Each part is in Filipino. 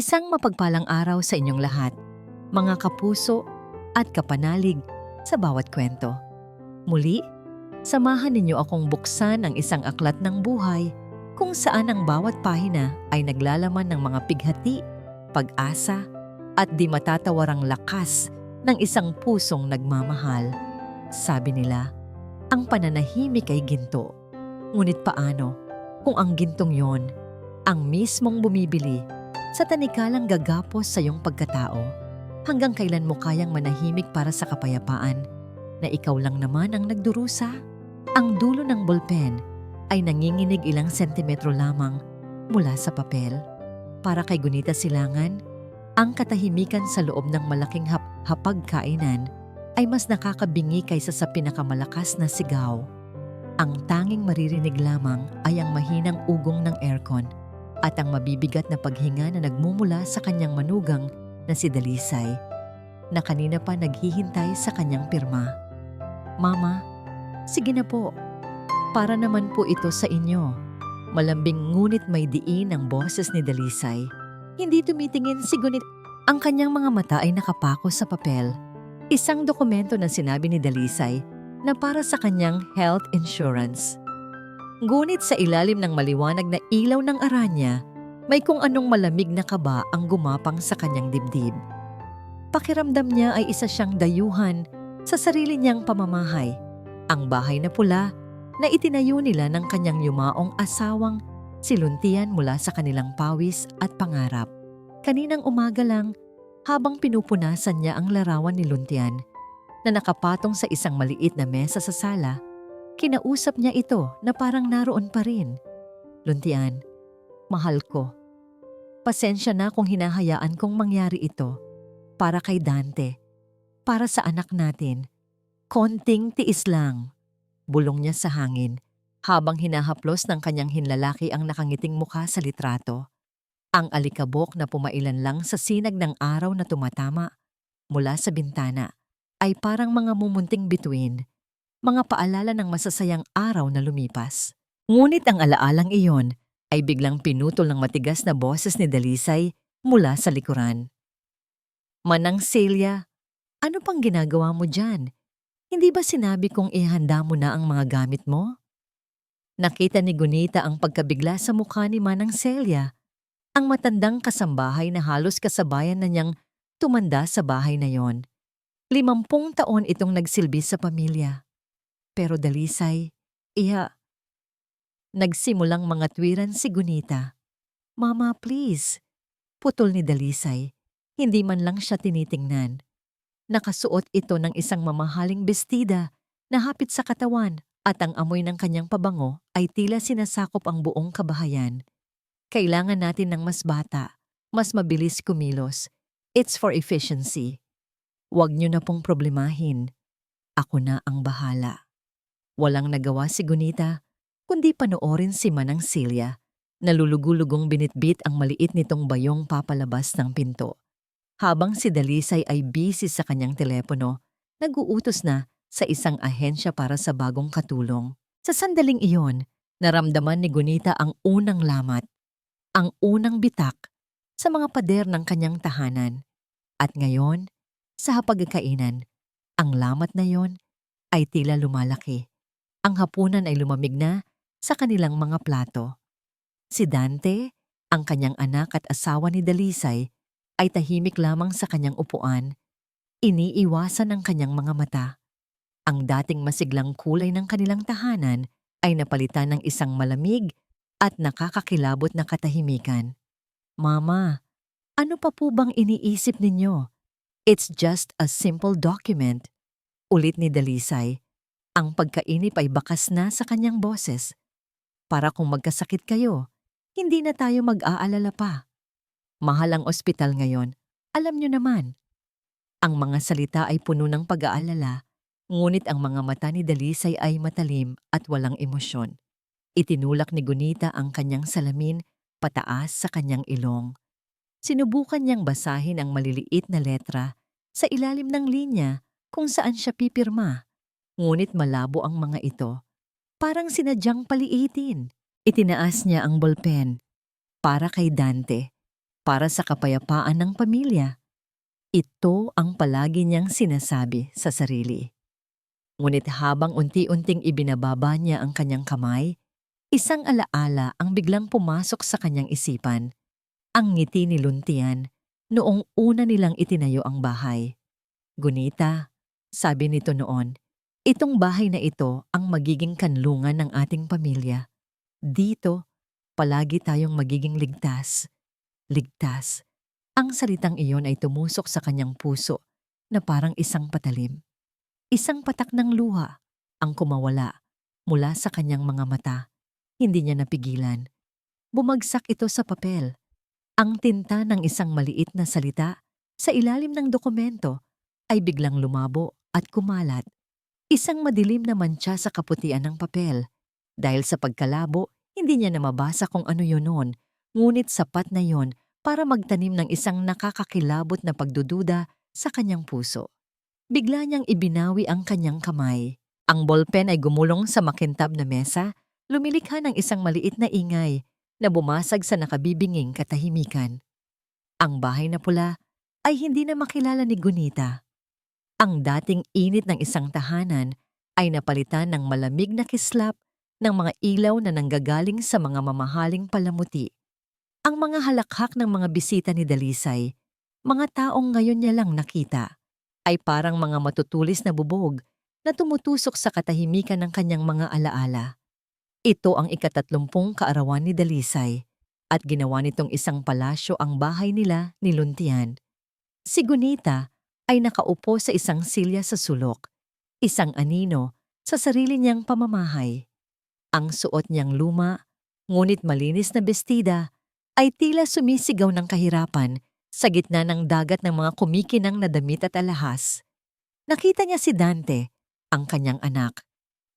Isang mapagpalang araw sa inyong lahat, mga kapuso at kapanalig sa bawat kwento. Muli, samahan ninyo akong buksan ang isang aklat ng buhay kung saan ang bawat pahina ay naglalaman ng mga pighati, pag-asa at di matatawarang lakas ng isang pusong nagmamahal. Sabi nila, ang pananahimik ay ginto. Ngunit paano kung ang gintong yon ang mismong bumibili sa tanikalang gagapos sa iyong pagkatao? Hanggang kailan mo kayang manahimik para sa kapayapaan na ikaw lang naman ang nagdurusa? Ang dulo ng bolpen ay nanginginig ilang sentimetro lamang mula sa papel. Para kay Gunita Silangan, ang katahimikan sa loob ng malaking hapagkainan ay mas nakakabingi kaysa sa pinakamalakas na sigaw. Ang tanging maririnig lamang ay ang mahinang ugong ng aircon at ang mabibigat na paghinga na nagmumula sa kanyang manugang na si Dalisay, na kanina pa naghihintay sa kanyang pirma. Mama, sige na po. Para naman po ito sa inyo. Malambing ngunit may diin ang boses ni Dalisay. Hindi tumitingin si Gunit. Ang kanyang mga mata ay nakapako sa papel. Isang dokumento na sinabi ni Dalisay na para sa kanyang health insurance. Ngunit sa ilalim ng maliwanag na ilaw ng aranya, may kung anong malamig na kaba ang gumapang sa kanyang dibdib. Pakiramdam niya ay isa siyang dayuhan sa sarili niyang pamamahay. Ang bahay na pula na itinayo nila ng kanyang yumaong asawang siluntian mula sa kanilang pawis at pangarap. Kaninang umaga lang, habang pinupunasan niya ang larawan ni Luntian na nakapatong sa isang maliit na mesa sa sala, kinausap niya ito na parang naroon pa rin. Luntian, mahal ko. Pasensya na kung hinahayaan kong mangyari ito. Para kay Dante. Para sa anak natin. Konting tiis lang. Bulong niya sa hangin habang hinahaplos ng kanyang hinlalaki ang nakangiting mukha sa litrato. Ang alikabok na pumailan lang sa sinag ng araw na tumatama mula sa bintana ay parang mga mumunting bituin. Mga paalala ng masasayang araw na lumipas. Ngunit ang alaalang iyon ay biglang pinutol ng matigas na boses ni Dalisay mula sa likuran. Manang Celia, ano pang ginagawa mo dyan? Hindi ba sinabi kong ihanda mo na ang mga gamit mo? Nakita ni Gunita ang pagkabigla sa mukha ni Manang Celia, ang matandang kasambahay na halos kasabayan na niyang tumanda sa bahay na yon. 50 taon itong nagsilbi sa pamilya. Pero Dalisay, nagsimulang mga tuwiran si Gunita. Mama, please. Putol ni Dalisay. Hindi man lang siya tinitingnan. Nakasuot ito ng isang mamahaling bestida na hapit sa katawan at ang amoy ng kanyang pabango ay tila sinasakop ang buong kabahayan. Kailangan natin ng mas bata, mas mabilis kumilos. It's for efficiency. Huwag niyo na pong problemahin. Ako na ang bahala. Walang nagawa si Gunita, kundi panoorin si Manang Celia. Nalulugulugong binitbit ang maliit nitong bayong papalabas ng pinto. Habang si Dalisay ay busy sa kanyang telepono, nag-uutos na sa isang ahensya para sa bagong katulong. Sa sandaling iyon, naramdaman ni Gunita ang unang lamat, ang unang bitak sa mga pader ng kanyang tahanan. At ngayon, sa hapagkainan, ang lamat na yon ay tila lumalaki. Ang hapunan ay lumamig na sa kanilang mga plato. Si Dante, ang kanyang anak at asawa ni Dalisay, ay tahimik lamang sa kanyang upuan. Iniiwasan ang kanyang mga mata. Ang dating masiglang kulay ng kanilang tahanan ay napalitan ng isang malamig at nakakakilabot na katahimikan. Mama, ano pa po bang iniisip ninyo? It's just a simple document. Ulit ni Dalisay. Ang pagkainip ay bakas na sa kanyang boses. Para kung magkasakit kayo, hindi na tayo mag-aalala pa. Mahal ang ospital ngayon, alam nyo naman. Ang mga salita ay puno ng pag-aalala, ngunit ang mga mata ni Dalisay ay matalim at walang emosyon. Itinulak ni Gunita ang kanyang salamin pataas sa kanyang ilong. Sinubukan niyang basahin ang maliliit na letra sa ilalim ng linya kung saan siya pipirma. Ngunit malabo ang mga ito. Parang sinadyang paliitin. Itinaas niya ang bolpen. Para kay Dante. para sa kapayapaan ng pamilya. Ito ang palagi niyang sinasabi sa sarili. Ngunit habang unti-unting ibinababa niya ang kanyang kamay, isang alaala ang biglang pumasok sa kanyang isipan. Ang ngiti ni Luntian noong una nilang itinayo ang bahay. "Gunita," sabi nito noon, "itong bahay na ito ang magiging kanlungan ng ating pamilya. Dito, palagi tayong magiging ligtas." Ligtas. Ang salitang iyon ay tumusok sa kanyang puso na parang isang patalim. Isang patak ng luha ang kumawala mula sa kanyang mga mata. Hindi niya napigilan. Bumagsak ito sa papel. Ang tinta ng isang maliit na salita sa ilalim ng dokumento ay biglang lumabo at kumalat. Isang madilim na mantsa sa kaputian ng papel. Dahil sa pagkalabo, hindi niya na mabasa kung ano yun noon, ngunit sapat na yon para magtanim ng isang nakakakilabot na pagdududa sa kanyang puso. Bigla niyang ibinawi ang kanyang kamay. Ang ballpen ay gumulong sa makintab na mesa, lumilikha ng isang maliit na ingay na bumasag sa nakabibinging katahimikan. Ang bahay na pula ay hindi na makilala ni Gunita. Ang dating init ng isang tahanan ay napalitan ng malamig na kislap ng mga ilaw na nanggagaling sa mga mamahaling palamuti. Ang mga halakhak ng mga bisita ni Dalisay, mga taong ngayon niya lang nakita, ay parang mga matutulis na bubog na tumutusok sa katahimikan ng kanyang mga alaala. Ito ang 30 kaarawan ni Dalisay at ginawa nitong isang palasyo ang bahay nila ni Luntian. Si Gunita ay nakaupo sa isang silya sa sulok, isang anino sa sarili niyang pamamahay. Ang suot niyang luma, ngunit malinis na bestida, ay tila sumisigaw ng kahirapan sa gitna ng dagat ng mga kumikinang na damit at alahas. Nakita niya si Dante, ang kanyang anak,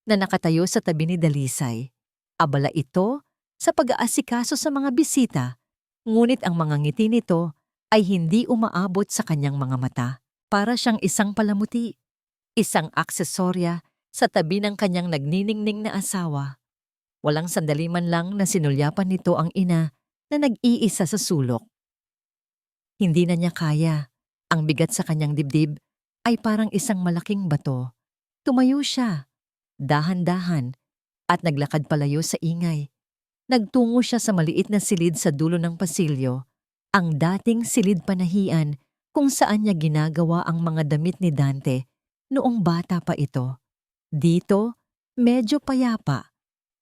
na nakatayo sa tabi ni Dalisay. Abala ito sa pag-aasikaso sa mga bisita, ngunit ang mga ngiti nito ay hindi umaabot sa kanyang mga mata. Para siyang isang palamuti, isang aksesorya sa tabi ng kanyang nagniningning na asawa. Walang sandali man lang na sinulyapan nito ang ina na nag-iisa sa sulok. Hindi na niya kaya. Ang bigat sa kanyang dibdib ay parang isang malaking bato. Tumayo siya, dahan-dahan, at naglakad palayo sa ingay. Nagtungo siya sa maliit na silid sa dulo ng pasilyo, ang dating silid panahian kung saan niya ginagawa ang mga damit ni Dante noong bata pa ito. Dito, medyo payapa.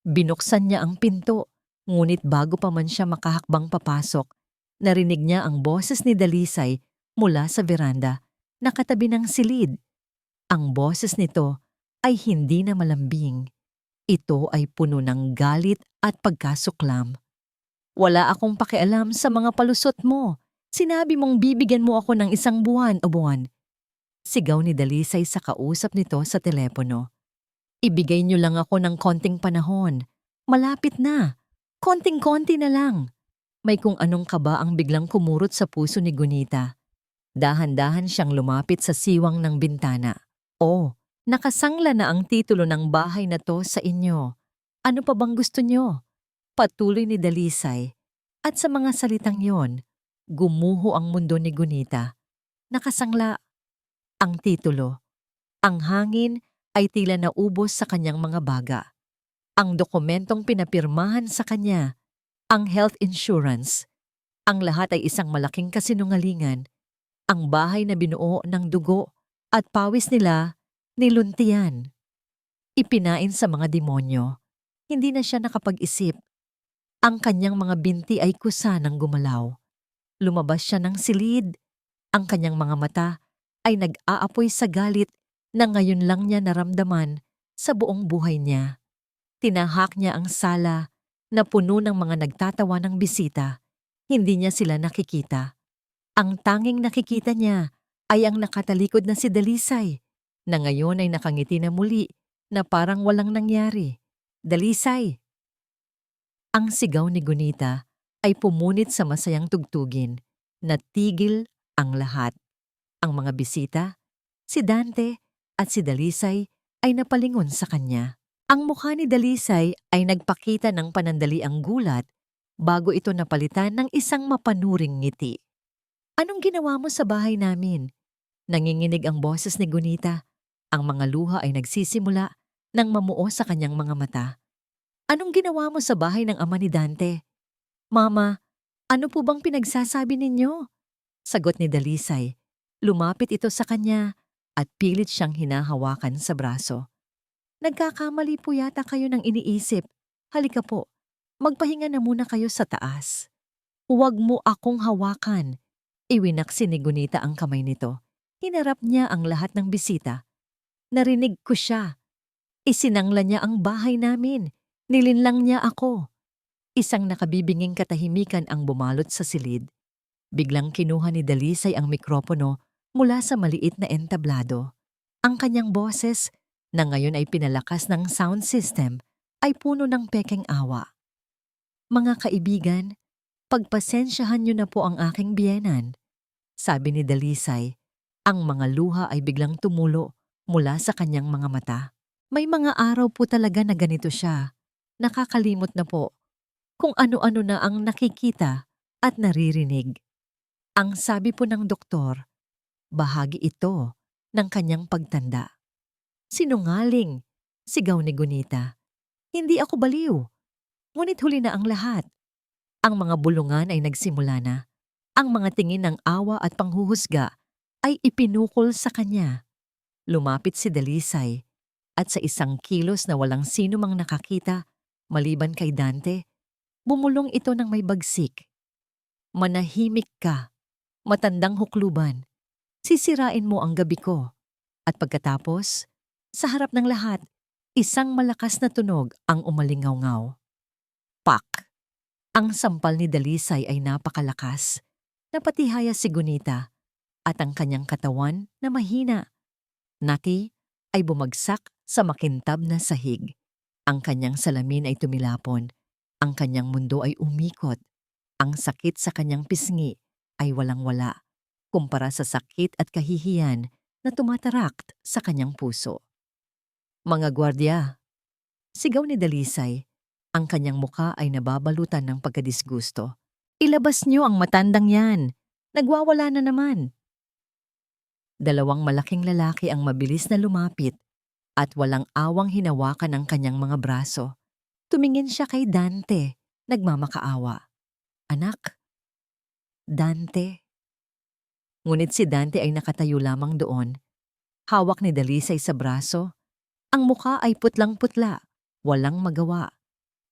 Binuksan niya ang pinto. Ngunit bago pa man siya makahakbang papasok, narinig niya ang boses ni Dalisay mula sa veranda, nakatabi ng silid. Ang boses nito ay hindi na malambing. Ito ay puno ng galit at pagkasuklam. "Wala akong pakialam sa mga palusot mo. Sinabi mong bibigyan mo ako ng 1 buwan." Sigaw ni Dalisay sa kausap nito sa telepono. "Ibigay niyo lang ako ng konting panahon. Malapit na. Konting-konti na lang." May kung anong kaba ang biglang kumurot sa puso ni Gunita. Dahan-dahan siyang lumapit sa siwang ng bintana. "Oh, nakasangla na ang titulo ng bahay na to sa inyo. Ano pa bang gusto niyo?" Patuloy ni Dalisay. At sa mga salitang yon, gumuho ang mundo ni Gunita. Nakasangla ang titulo. Ang hangin ay tila naubos sa kanyang mga baga. Ang dokumentong pinapirmahan sa kanya, ang health insurance, ang lahat ay isang malaking kasinungalingan. Ang bahay na binuo ng dugo at pawis nila ni Luntian. Ipinain sa mga demonyo. Hindi na siya nakapag-isip. Ang kanyang mga binti ay kusa ng gumalaw. Lumabas siya ng silid. Ang kanyang mga mata ay nag-aapoy sa galit na ngayon lang niya naramdaman sa buong buhay niya. Tinahak niya ang sala na puno ng mga nagtatawa ng bisita. Hindi niya sila nakikita. Ang tanging nakikita niya ay ang nakatalikod na si Dalisay, na ngayon ay nakangiti na muli na parang walang nangyari. "Dalisay!" Ang sigaw ni Gunita ay pumunit sa masayang tugtugin. Natigil ang lahat. Ang mga bisita, si Dante at si Dalisay ay napalingon sa kanya. Ang mukha ni Dalisay ay nagpakita ng panandaliang gulat bago ito napalitan ng isang mapanuring ngiti. Anong ginawa mo sa bahay namin? Nanginginig ang boses ni Gunita. Ang mga luha ay nagsisimula nang mamuo sa kanyang mga mata. Anong ginawa mo sa bahay ng ama ni Dante? Mama, ano po bang pinagsasabi ninyo? Sagot ni Dalisay. Lumapit ito sa kanya at pilit siyang hinahawakan sa braso. Nagkakamali po yata kayo ng iniisip. Halika po, magpahinga na muna kayo sa taas. Huwag mo akong hawakan. Iwinaksi ni Gunita ang kamay nito. Hinarap niya ang lahat ng bisita. Narinig ko siya. Isinangla niya ang bahay namin. Nilinlang niya ako. Isang nakabibinging katahimikan ang bumalot sa silid. Biglang kinuha ni Dalisay ang mikropono mula sa maliit na entablado. Ang kanyang boses, na ngayon ay pinalakas ng sound system, ay puno ng pekeng awa. Mga kaibigan, pagpasensyahan niyo na po ang aking biyenan. Sabi ni Dalisay, ang mga luha ay biglang tumulo mula sa kanyang mga mata. May mga araw po talaga na ganito siya. Nakakalimot na po kung ano-ano na ang nakikita at naririnig. Ang sabi po ng doktor, bahagi ito ng kanyang pagtanda. Sinungaling, sigaw ni Gunita. Hindi ako baliw. Ngunit huli na ang lahat. Ang mga bulungan ay nagsimula na. Ang mga tingin ng awa at panghuhusga ay ipinukol sa kanya. Lumapit si Dalisay at sa isang kilos na walang sino mang nakakita, maliban kay Dante, bumulong ito ng may bagsik. Manahimik ka, matandang hukluban. Sisirain mo ang gabi ko. At pagkatapos, sa harap ng lahat, isang malakas na tunog ang umalingaw-ngaw. Pak! Ang sampal ni Dalisay ay napakalakas. Napatihaya si Gunita at ang kanyang katawan na mahina. Naki ay bumagsak sa makintab na sahig. Ang kanyang salamin ay tumilapon. Ang kanyang mundo ay umikot. Ang sakit sa kanyang pisngi ay walang-wala kumpara sa sakit at kahihiyan na tumatarak sa kanyang puso. Mga gwardiya, sigaw ni Dalisay. Ang kanyang muka ay nababalutan ng pagkadisgusto. Ilabas niyo ang matandang yan. Nagwawala na naman. Dalawang malaking lalaki ang mabilis na lumapit at walang awang hinawakan ang kanyang mga braso. Tumingin siya kay Dante, nagmamakaawa. Anak, Dante. Ngunit si Dante ay nakatayo lamang doon. Hawak ni Dalisay sa braso. Ang muka ay putlang-putla, walang magawa.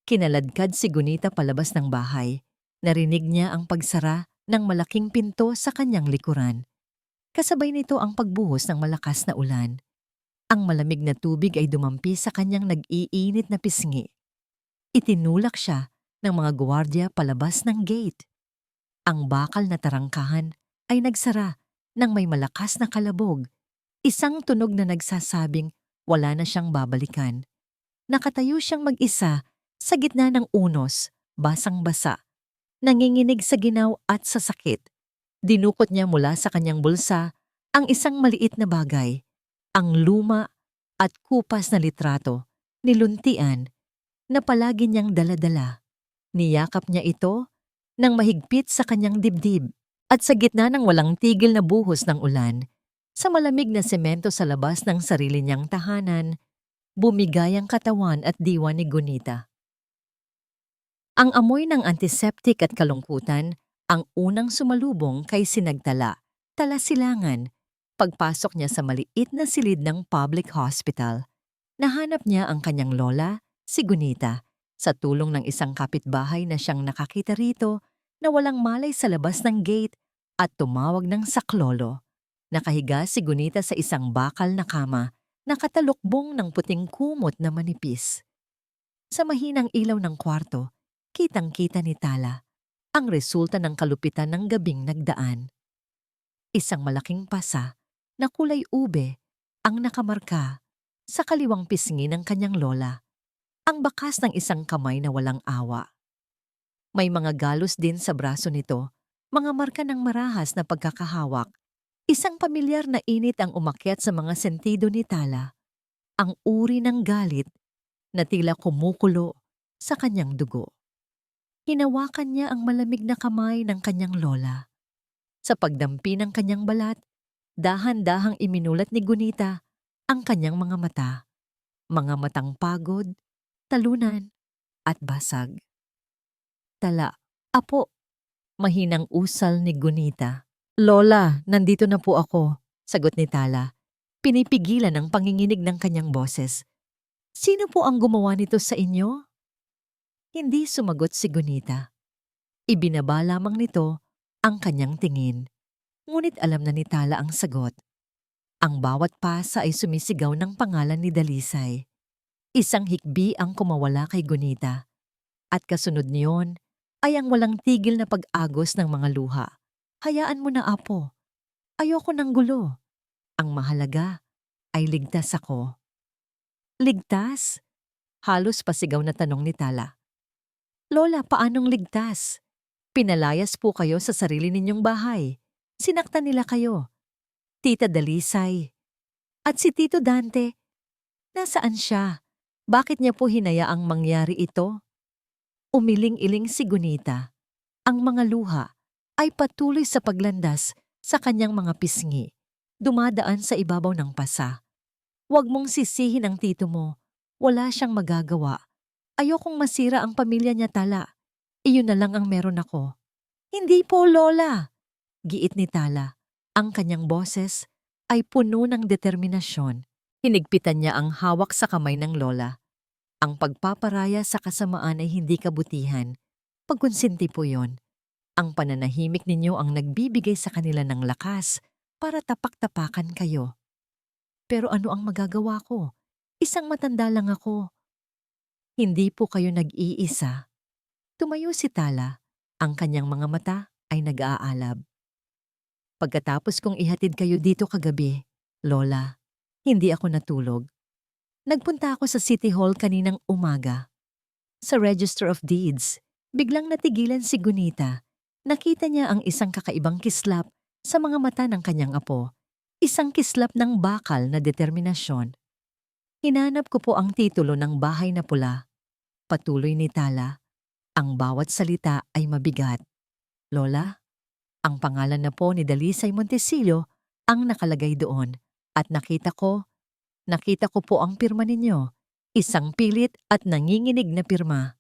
Kinaladkad si Gunita palabas ng bahay. Narinig niya ang pagsara ng malaking pinto sa kanyang likuran. Kasabay nito ang pagbuhos ng malakas na ulan. Ang malamig na tubig ay dumampi sa kanyang nag-iinit na pisngi. Itinulak siya ng mga gwardiya palabas ng gate. Ang bakal na tarangkahan ay nagsara ng may malakas na kalabog. Isang tunog na nagsasabing wala na siyang babalikan. Nakatayo siyang mag-isa sa gitna ng unos, basang-basa. Nanginginig sa ginaw at sa sakit. Dinukot niya mula sa kanyang bulsa ang isang maliit na bagay, ang luma at kupas na litrato, niluntian, na palagi niyang dala-dala. Niyakap niya ito nang mahigpit sa kanyang dibdib at sa gitna ng walang tigil na buhos ng ulan, sa malamig na semento sa labas ng sarili niyang tahanan, bumigay ang katawan at diwa ni Gunita. Ang amoy ng antiseptic at kalungkutan ang unang sumalubong kay Sinagtala, talasilangan. Pagpasok niya sa maliit na silid ng public hospital, nahanap niya ang kanyang lola, si Gunita, sa tulong ng isang kapitbahay na siyang nakakita rito na walang malay sa labas ng gate at tumawag ng saklolo. Nakahiga si Gunita sa isang bakal na kama, nakatalukbong ng puting kumot na manipis. Sa mahinang ilaw ng kwarto, kitang-kita ni Tala ang resulta ng kalupitan ng gabing nagdaan. Isang malaking pasa na kulay ube ang nakamarka sa kaliwang pisngi ng kanyang lola, ang bakas ng isang kamay na walang awa. May mga galos din sa braso nito, mga marka ng marahas na pagkakahawak. Isang pamilyar na init ang umakyat sa mga sentido ni Tala, ang uri ng galit na tila kumukulo sa kanyang dugo. Hinawakan niya ang malamig na kamay ng kanyang lola. Sa pagdampi ng kanyang balat, dahan-dahang iminulat ni Gunita ang kanyang mga matang pagod, talunan, at basag. Tala, apo, mahinang usal ni Gunita. Lola, nandito na po ako, sagot ni Tala. Pinipigilan ang panginginig ng kanyang boses. Sino po ang gumawa nito sa inyo? Hindi sumagot si Gunita. Ibinaba lamang nito ang kanyang tingin. Ngunit alam na ni Tala ang sagot. Ang bawat pasa ay sumisigaw ng pangalan ni Dalisay. Isang hikbi ang kumawala kay Gunita. At kasunod niyon ay ang walang tigil na pag-agos ng mga luha. Hayaan mo na, apo. Ayoko ng gulo. Ang mahalaga ay ligtas ako. Ligtas? Halos pasigaw na tanong ni Tala. Lola, paanong ligtas? Pinalayas po kayo sa sarili ninyong bahay. Sinaktan nila kayo. Tita Dalisay. At si Tito Dante, nasaan siya? Bakit niya po hinayaang mangyari ito? Umiling-iling si Gunita. Ang mga luha ay patuloy sa paglandas sa kanyang mga pisngi, dumadaan sa ibabaw ng pasa. Huwag mong sisihin ang tito mo. Wala siyang magagawa. Ayokong masira ang pamilya niya, Tala. Iyon na lang ang meron ako. Hindi po, Lola. Giit ni Tala. Ang kanyang boses ay puno ng determinasyon. Hinigpitan niya ang hawak sa kamay ng Lola. Ang pagpaparaya sa kasamaan ay hindi kabutihan. Pagkonsinti po yon. Ang pananahimik ninyo ang nagbibigay sa kanila ng lakas para tapak-tapakan kayo. Pero ano ang magagawa ko? Isang matanda lang ako. Hindi po kayo nag-iisa. Tumayo si Tala. Ang kanyang mga mata ay nag-aalab. Pagkatapos kong ihatid kayo dito kagabi, Lola, hindi ako natulog. Nagpunta ako sa City Hall kaninang umaga. Sa Register of Deeds, biglang natigilan si Gunita. Nakita niya ang isang kakaibang kislap sa mga mata ng kanyang apo. Isang kislap ng bakal na determinasyon. Hinanap ko po ang titulo ng Bahay na Pula. Patuloy ni Tala. Ang bawat salita ay mabigat. Lola, ang pangalan na po ni Dalisay Montesillo ang nakalagay doon. At nakita ko po ang pirma ninyo. Isang pilit at nanginginig na pirma.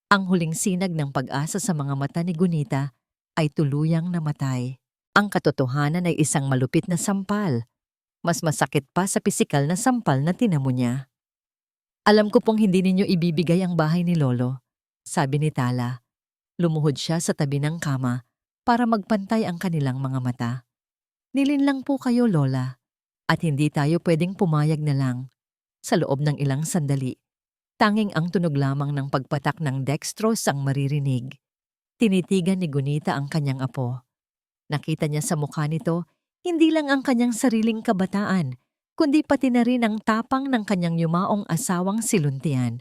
Ang huling sinag ng pag-asa sa mga mata ni Gunita ay tuluyang namatay. Ang katotohanan ay isang malupit na sampal. Mas masakit pa sa pisikal na sampal na tinamo niya. Alam ko pong hindi ninyo ibibigay ang bahay ni Lolo, sabi ni Tala. Lumuhod siya sa tabi ng kama para magpantay ang kanilang mga mata. Nilinlang po kayo, Lola, at hindi tayo pwedeng pumayag na lang. Sa loob ng ilang sandali, tanging ang tunog lamang ng pagpatak ng dextrose ang maririnig. Tinitigan ni Gunita ang kanyang apo. Nakita niya sa mukha nito hindi lang ang kanyang sariling kabataan, kundi pati na rin ang tapang ng kanyang yumaong asawang siluntian.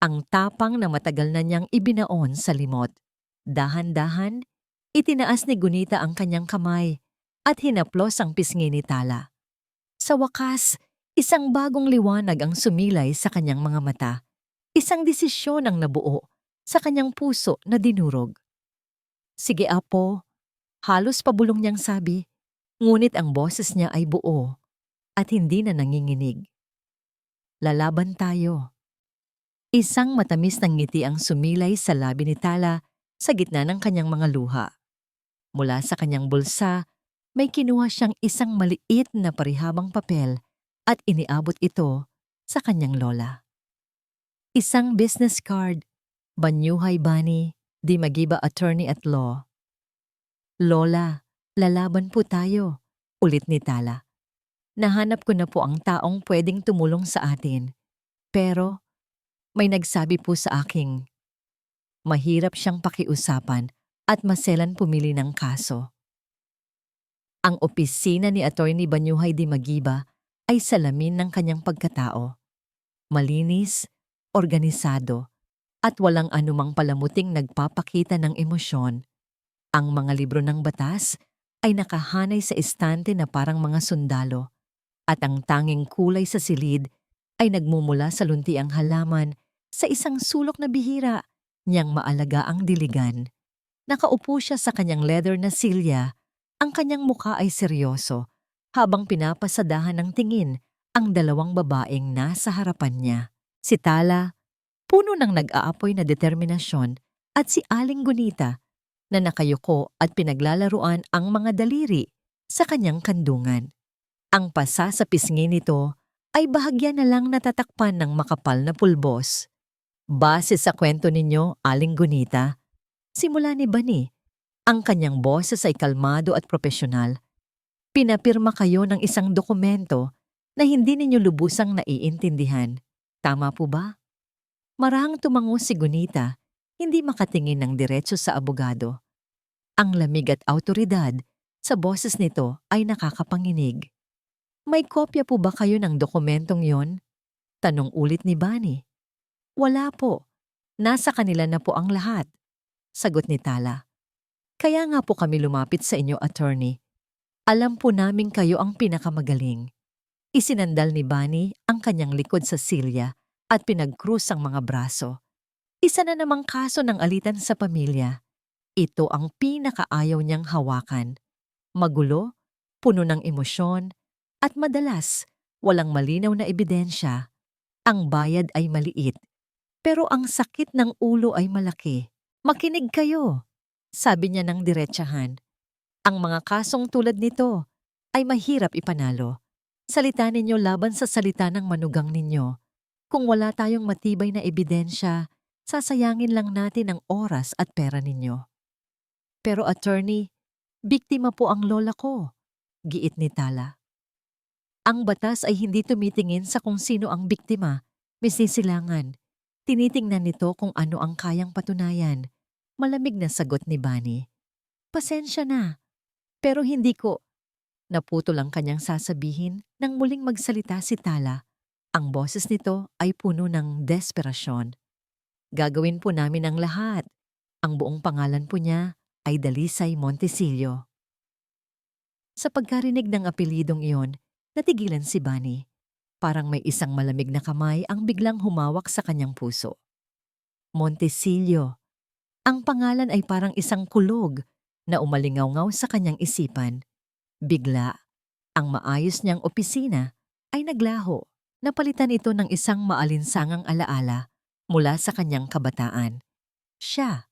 Ang tapang na matagal na niyang ibinaon sa limot. Dahan-dahan, itinaas ni Gunita ang kanyang kamay at hinaplos ang pisngi ni Tala. Sa wakas, isang bagong liwanag ang sumilay sa kanyang mga mata. Isang desisyon ang nabuo sa kanyang puso na dinurog. Sige, apo, halos pabulong niyang sabi. Ngunit ang boses niya ay buo at hindi na nanginginig. Lalaban tayo. Isang matamis ng ngiti ang sumilay sa labi ni Tala sa gitna ng kanyang mga luha. Mula sa kanyang bulsa, may kinuha siyang isang maliit na parihabang papel at iniabot ito sa kanyang lola. Isang business card, Banyuhay Bani, Di Magiba Attorney at Law. Lola, lalaban po tayo, ulit ni Tala. Nahanap ko na po ang taong pwedeng tumulong sa atin. Pero may nagsabi po sa aking mahirap siyang pakiusapan at maselan pumili ng kaso. Ang opisina ni Attorney Banyuhay Di Magiba ay salamin ng kanyang pagkatao. Malinis, organisado, at walang anumang palamuting nagpapakita ng emosyon. Ang mga libro ng batas ay nakahanay sa estante na parang mga sundalo, at ang tanging kulay sa silid ay nagmumula sa luntiang halaman sa isang sulok na bihira niyang maalaga ang diligan. Nakaupo siya sa kanyang leather na silya. Ang kanyang muka ay seryoso habang pinapasadahan ng tingin ang dalawang babaeng nasa harapan niya. Si Tala, puno ng nag-aapoy na determinasyon, at si Aling Gunita na nakayuko at pinaglalaruan ang mga daliri sa kanyang kandungan. Ang pasa sa pisngi nito ay bahagya na lang natatakpan ng makapal na pulbos. Base sa kwento ninyo, Aling Gunita, simula ni Bani, ang kanyang boses ay kalmado at propesyonal. Pinapirma kayo ng isang dokumento na hindi ninyo lubusang naiintindihan. Tama po ba? Marahang tumango si Gunita, hindi makatingin ng diretso sa abogado. Ang lamig at awtoridad sa boses nito ay nakakapanginig. May kopya po ba kayo ng dokumentong yon? Tanong ulit ni Bani. Wala po. Nasa kanila na po ang lahat. Sagot ni Tala. Kaya nga po kami lumapit sa inyo, attorney. Alam po naming kayo ang pinakamagaling. Isinandal ni Bani ang kanyang likod sa silya at pinagkrus ang mga braso. Isa na namang kaso ng alitan sa pamilya. Ito ang pinakaayaw niyang hawakan. Magulo, puno ng emosyon, at madalas walang malinaw na ebidensya. Ang bayad ay maliit, pero ang sakit ng ulo ay malaki. Makinig kayo, sabi niya ng diretsahan. Ang mga kasong tulad nito ay mahirap ipanalo. Salita ninyo laban sa salita ng manugang ninyo. Kung wala tayong matibay na ebidensya, sasayangin lang natin ang oras at pera ninyo. Pero attorney, biktima po ang lola ko, giit ni Tala. Ang batas ay hindi tumitingin sa kung sino ang biktima, misisilangan. Tinitingnan nito kung ano ang kayang patunayan. Malamig na sagot ni Bani. Pasensya na, pero hindi ko. Naputol ang kanyang sasabihin nang muling magsalita si Tala. Ang boses nito ay puno ng desperasyon. Gagawin po namin ang lahat. Ang buong pangalan po niya ay Dalisay Montesillo. Sa pagkarinig ng apelidong iyon, natigilan si Bani. Parang may isang malamig na kamay ang biglang humawak sa kanyang puso. Montesillo. Ang pangalan ay parang isang kulog na umalingaw-ngaw sa kanyang isipan. Bigla, ang maayos niyang opisina ay naglaho. Napalitan ito ng isang maalinsangang alaala mula sa kanyang kabataan. Siya,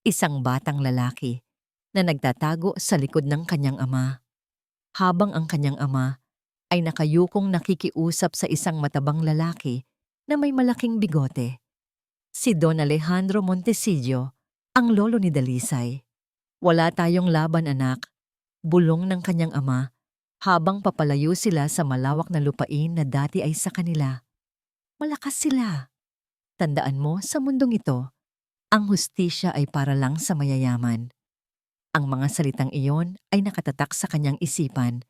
isang batang lalaki na nagtatago sa likod ng kanyang ama. Habang ang kanyang ama ay nakayukong nakikiusap sa isang matabang lalaki na may malaking bigote. Si Don Alejandro Montesillo, ang lolo ni Dalisay. Wala tayong laban, anak, bulong ng kanyang ama habang papalayo sila sa malawak na lupain na dati ay sa kanila. Malakas sila. Tandaan mo, sa mundong ito, ang hustisya ay para lang sa mayayaman. Ang mga salitang iyon ay nakatatak sa kanyang isipan.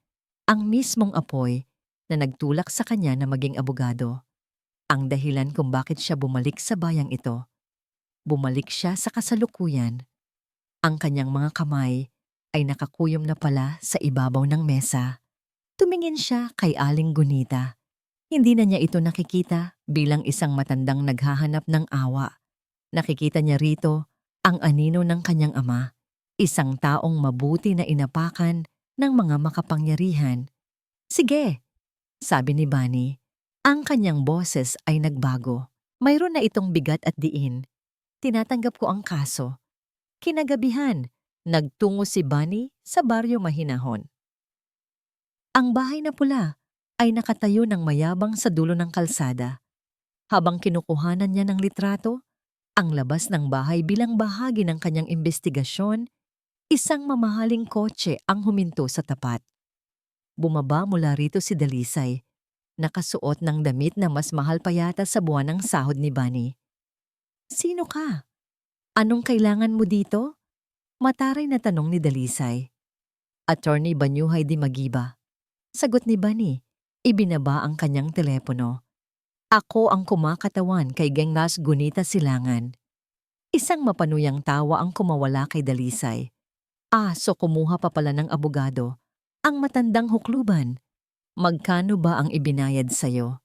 Ang mismong apoy na nagtulak sa kanya na maging abogado. Ang dahilan kung bakit siya bumalik sa bayang ito. Bumalik siya sa kasalukuyan. Ang kanyang mga kamay ay nakakuyom na pala sa ibabaw ng mesa. Tumingin siya kay Aling Gunita. Hindi na niya ito nakikita bilang isang matandang naghahanap ng awa. Nakikita niya rito ang anino ng kanyang ama, isang taong mabuti na inapakan ng mga makapangyarihan. Sige, sabi ni Bani. Ang kanyang boses ay nagbago. Mayroon na itong bigat at diin. Tinatanggap ko ang kaso. Kinagabihan, nagtungo si Bani sa baryo Mahinahon. Ang bahay na pula ay nakatayo ng mayabang sa dulo ng kalsada. Habang kinukuhanan niya ng litrato, ang labas ng bahay bilang bahagi ng kanyang investigasyon, isang mamahaling kotse ang huminto sa tapat. Bumaba mula rito si Dalisay, nakasuot ng damit na mas mahal pa yata sa buwan ng sahod ni Bani. Sino ka? Anong kailangan mo dito? Mataray na tanong ni Dalisay. Attorney Banyuhay Di Magiba. Sagot ni Bani, ibinaba ang kanyang telepono. Ako ang kumakatawan kay Gengas Gunita Silangan. Isang mapanuyang tawa ang kumawala kay Dalisay. So kumuha pa pala ng abogado. Ang matandang hukluban. Magkano ba ang ibinayad sa'yo?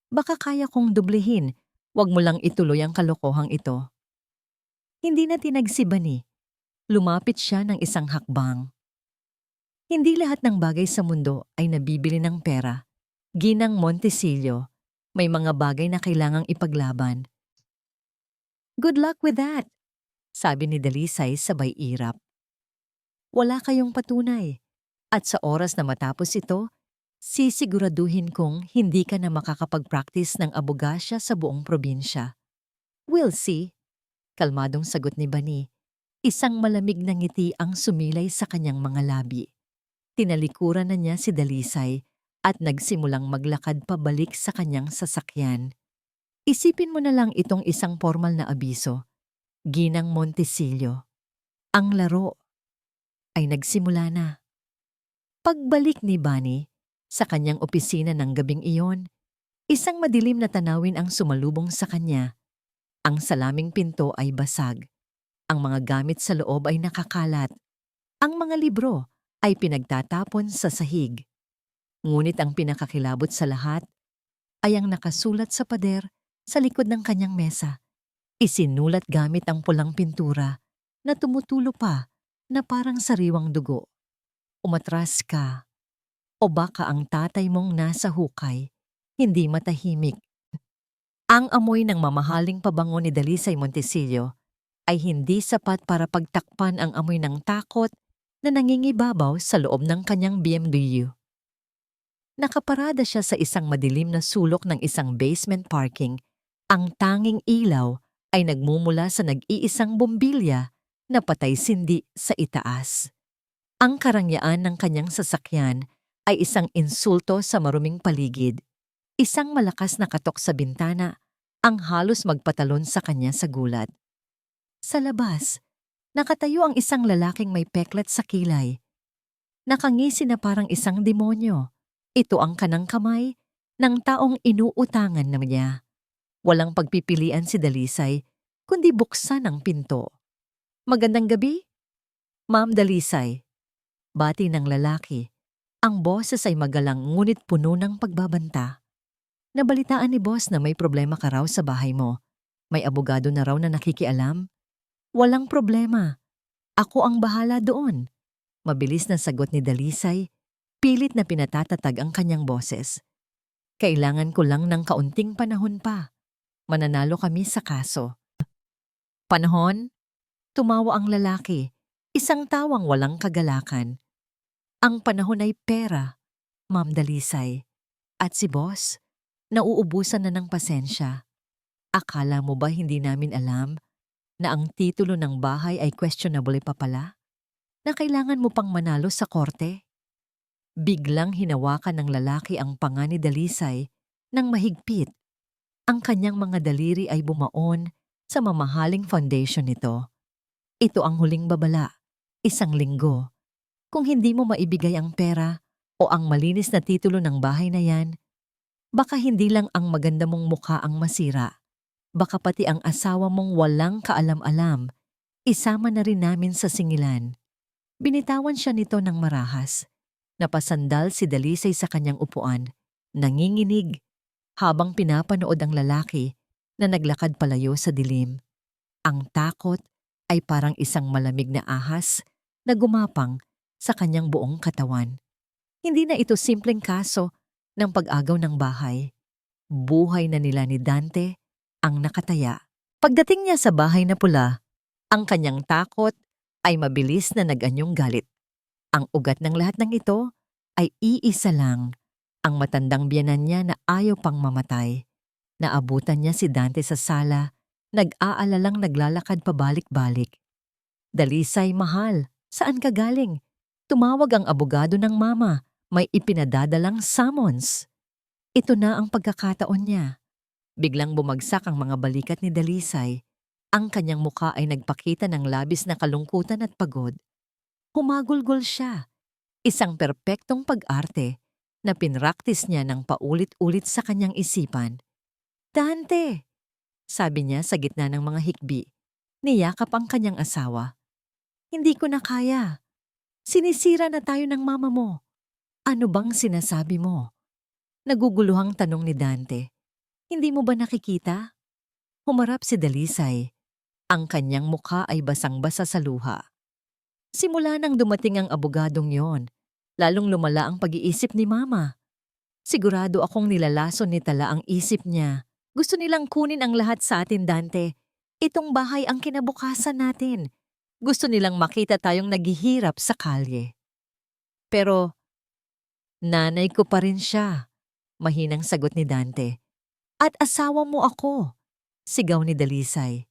Baka kaya kong dublehin. Huwag mo lang ituloy ang kalokohang ito. Hindi na tinagsiba ni. Lumapit siya ng isang hakbang. Hindi lahat ng bagay sa mundo ay nabibili ng pera. Ginang Montesillo, may mga bagay na kailangang ipaglaban. Good luck with that, sabi ni Dalisay sabay irap. Wala kayong patunay. At sa oras na matapos ito, sisiguraduhin kong hindi ka na makakapag-practice ng abogasya sa buong probinsya. We'll see, kalmadong sagot ni Bani. Isang malamig na ngiti ang sumilay sa kanyang mga labi. Tinalikuran na niya si Dalisay at nagsimulang maglakad pabalik sa kanyang sasakyan. Isipin mo na lang itong isang formal na abiso. Ginang Montesillo. Ang laro ay nagsimula na. Pagbalik ni Bani sa kanyang opisina ng gabing iyon, isang madilim na tanawin ang sumalubong sa kanya. Ang salaming pinto ay basag. Ang mga gamit sa loob ay nakakalat. Ang mga libro ay pinagtatapon sa sahig. Ngunit ang pinakakilabot sa lahat ay ang nakasulat sa pader sa likod ng kanyang mesa. Isinulat gamit ang pulang pintura na tumutulo pa na parang sariwang dugo. Umatras ka, o baka ang tatay mong nasa hukay, hindi matahimik. Ang amoy ng mamahaling pabango ni Dalisay Montesillo ay hindi sapat para pagtakpan ang amoy ng takot na nangingibabaw sa loob ng kanyang BMW. Nakaparada siya sa isang madilim na sulok ng isang basement parking. Ang tanging ilaw ay nagmumula sa nag-iisang bombilya na patay-sindi sa itaas. Ang karangyaan ng kanyang sasakyan ay isang insulto sa maruming paligid. Isang malakas na katok sa bintana ang halos magpatalon sa kanya sa gulat. Sa labas, nakatayo ang isang lalaking may peklat sa kilay. Nakangisi na parang isang demonyo. Ito ang kanang kamay ng taong inuutangan na niya. Walang pagpipilian si Dalisay, kundi buksan ang pinto. Magandang gabi, Ma'am Dalisay. Bati ng lalaki. Ang boses ay magalang ngunit puno ng pagbabanta. Nabalitaan ni boss na may problema ka raw sa bahay mo. May abogado na raw na nakikialam. Walang problema. Ako ang bahala doon. Mabilis na sagot ni Dalisay. Pilit na pinatatatag ang kanyang boses. Kailangan ko lang ng kaunting panahon pa. Mananalo kami sa kaso. Panahon? Tumawa ang lalaki. Isang tawang walang kagalakan. Ang panahon ay pera, Ma'am Dalisay. At si boss, nauubusan na ng pasensya. Akala mo ba hindi namin alam na ang titulo ng bahay ay questionable pa pala? Na kailangan mo pang manalo sa korte? Biglang hinawakan ng lalaki ang panga ni Dalisay ng mahigpit. Ang kanyang mga daliri ay bumaon sa mamahaling foundation nito. Ito ang huling babala, 1 linggo. Kung hindi mo maibigay ang pera o ang malinis na titulo ng bahay na yan, baka hindi lang ang maganda mong mukha ang masira. Baka pati ang asawa mong walang kaalam-alam, isama na rin namin sa singilan. Binitawan siya nito ng marahas. Napasandal si Dalisay sa kanyang upuan, nanginginig, habang pinapanood ang lalaki na naglakad palayo sa dilim. Ang takot ay parang isang malamig na ahas na gumapang sa kanyang buong katawan. Hindi na ito simpleng kaso ng pag-agaw ng bahay. Buhay na nila ni Dante ang nakataya. Pagdating niya sa bahay na pula, ang kanyang takot ay mabilis na nag-anyong galit. Ang ugat ng lahat ng ito ay iisa lang, ang matandang biyanan niya na ayaw pang mamatay. Naabutan niya si Dante sa sala, nag-aalalang naglalakad pabalik-balik. Dalisay, mahal, saan ka galing? Tumawag ang abogado ng mama, may ipinadadalang summons. Ito na ang pagkakataon niya. Biglang bumagsak ang mga balikat ni Dalisay. Ang kanyang mukha ay nagpakita ng labis na kalungkutan at pagod. Humagulgol siya. Isang perpektong pag-arte na pinraktis niya ng paulit-ulit sa kanyang isipan. Dante! Sabi niya sa gitna ng mga hikbi. Niyakap ang kanyang asawa. Hindi ko na kaya. Sinisira na tayo ng mama mo. Ano bang sinasabi mo? Naguguluhang tanong ni Dante. Hindi mo ba nakikita? Humarap si Dalisay. Ang kanyang mukha ay basang-basa sa luha. Simula nang dumating ang abogadong yon, lalong lumala ang pag-iisip ni Mama. Sigurado akong nilalason ni Tala ang isip niya. Gusto nilang kunin ang lahat sa atin, Dante. Itong bahay ang kinabukasan natin. Gusto nilang makita tayong naghihirap sa kalye. Pero nanay ko pa rin siya, mahinang sagot ni Dante. At asawa mo ako, sigaw ni Dalisay.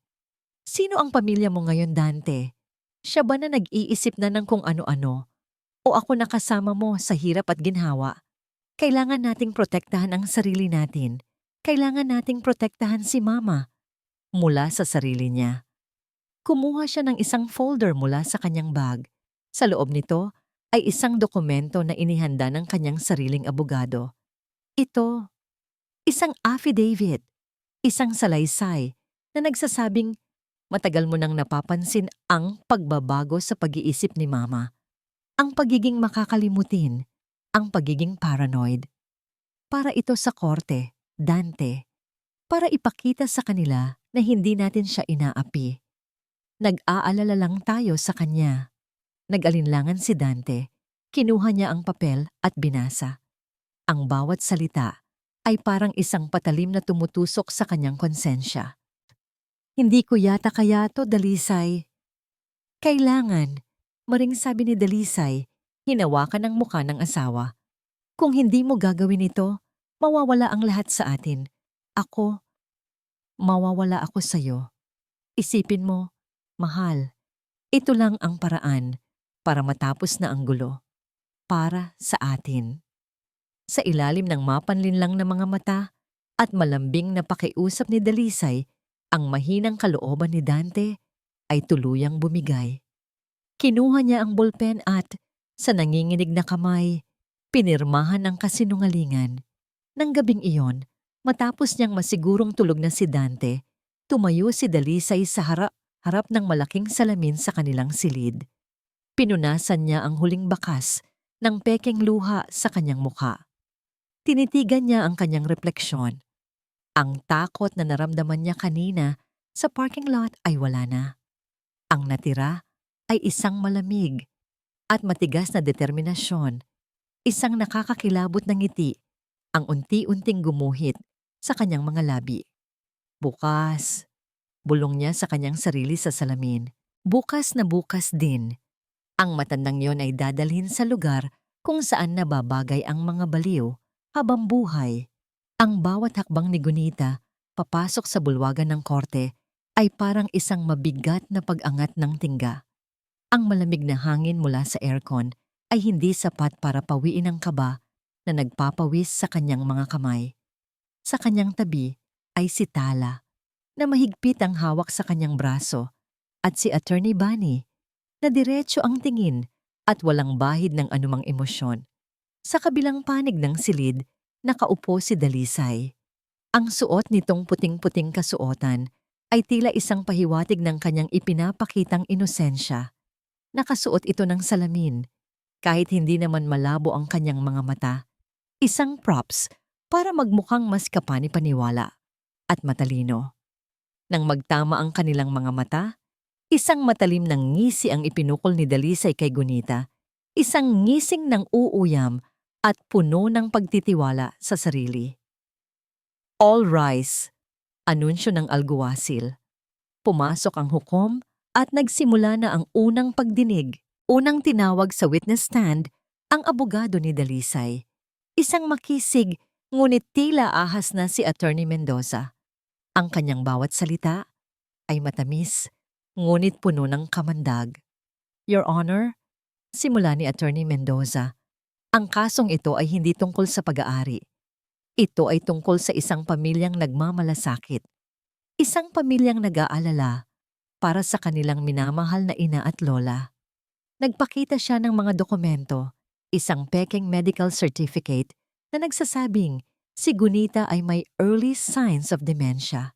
Sino ang pamilya mo ngayon, Dante? Siya ba na nag-iisip na ng kung ano-ano? O ako nakasama mo sa hirap at ginhawa? Kailangan nating protektahan ang sarili natin. Kailangan nating protektahan si Mama. Mula sa sarili niya. Kumuha siya ng isang folder mula sa kanyang bag. Sa loob nito ay isang dokumento na inihanda ng kanyang sariling abogado. Ito, isang affidavit, isang salaysay na nagsasabing matagal mo nang napapansin ang pagbabago sa pag-iisip ni Mama. Ang pagiging makakalimutin, ang pagiging paranoid. Para ito sa korte, Dante, para ipakita sa kanila na hindi natin siya inaapi. Nag-aalala lang tayo sa kanya. Nag-alinlangan si Dante, kinuha niya ang papel at binasa. Ang bawat salita ay parang isang patalim na tumutusok sa kanyang konsensya. Hindi ko yata kaya to, Dalisay. Kailangan, maring sabi ni Dalisay, hinawakan ang mukha ng asawa. Kung hindi mo gagawin ito, mawawala ang lahat sa atin. Mawawala ako sa'yo. Isipin mo, mahal, ito lang ang paraan para matapos na ang gulo. Para sa atin. Sa ilalim ng mapanlinlang na mga mata at malambing na pakiusap ni Dalisay, ang mahinang kalooban ni Dante ay tuluyang bumigay. Kinuha niya ang ballpen at, sa nanginginig na kamay, pinirmahan ang kasinungalingan. Nang gabing iyon, matapos niyang masigurong tulog na si Dante, tumayo si Dalisay sa harap ng malaking salamin sa kanilang silid. Pinunasan niya ang huling bakas ng pekeng luha sa kanyang mukha. Tinitigan niya ang kanyang refleksyon. Ang takot na naramdaman niya kanina sa parking lot ay wala na. Ang natira ay isang malamig at matigas na determinasyon, isang nakakakilabot na ngiti, ang unti-unting gumuhit sa kanyang mga labi. Bukas, bulong niya sa kanyang sarili sa salamin. Bukas na bukas din. Ang matandang yon ay dadalhin sa lugar kung saan nababagay ang mga baliw habang buhay. Ang bawat hakbang ni Gunita papasok sa bulwagan ng korte ay parang isang mabigat na pag-angat ng tingga. Ang malamig na hangin mula sa aircon ay hindi sapat para pawiin ang kaba na nagpapawis sa kanyang mga kamay. Sa kanyang tabi ay si Tala na mahigpit ang hawak sa kanyang braso at si Attorney Bunny na diretso ang tingin at walang bahid ng anumang emosyon. Sa kabilang panig ng silid, nakaupo si Dalisay. Ang suot nitong puting-puting kasuotan ay tila isang pahiwatig ng kanyang ipinapakitang inosensya. Nakasuot ito ng salamin, kahit hindi naman malabo ang kanyang mga mata. Isang props para magmukhang mas kapani-paniwala at matalino. Nang magtama ang kanilang mga mata, isang matalim ng ngisi ang ipinukol ni Dalisay kay Gunita, isang ngising ng uuyam at puno ng pagtitiwala sa sarili. All rise, anunsyo ng alguwasil. Pumasok ang hukom at nagsimula na ang unang pagdinig. Unang tinawag sa witness stand ang abogado ni Dalisay. Isang makisig ngunit tila ahas na si Attorney Mendoza. Ang kanyang bawat salita ay matamis ngunit puno ng kamandag. Your Honor, simula ni Attorney Mendoza, ang kasong ito ay hindi tungkol sa pag-aari. Ito ay tungkol sa isang pamilyang nagmamalasakit. Isang pamilyang nag-aalala para sa kanilang minamahal na ina at lola. Nagpakita siya ng mga dokumento, isang pekeng medical certificate na nagsasabing si Gunita ay may early signs of dementia.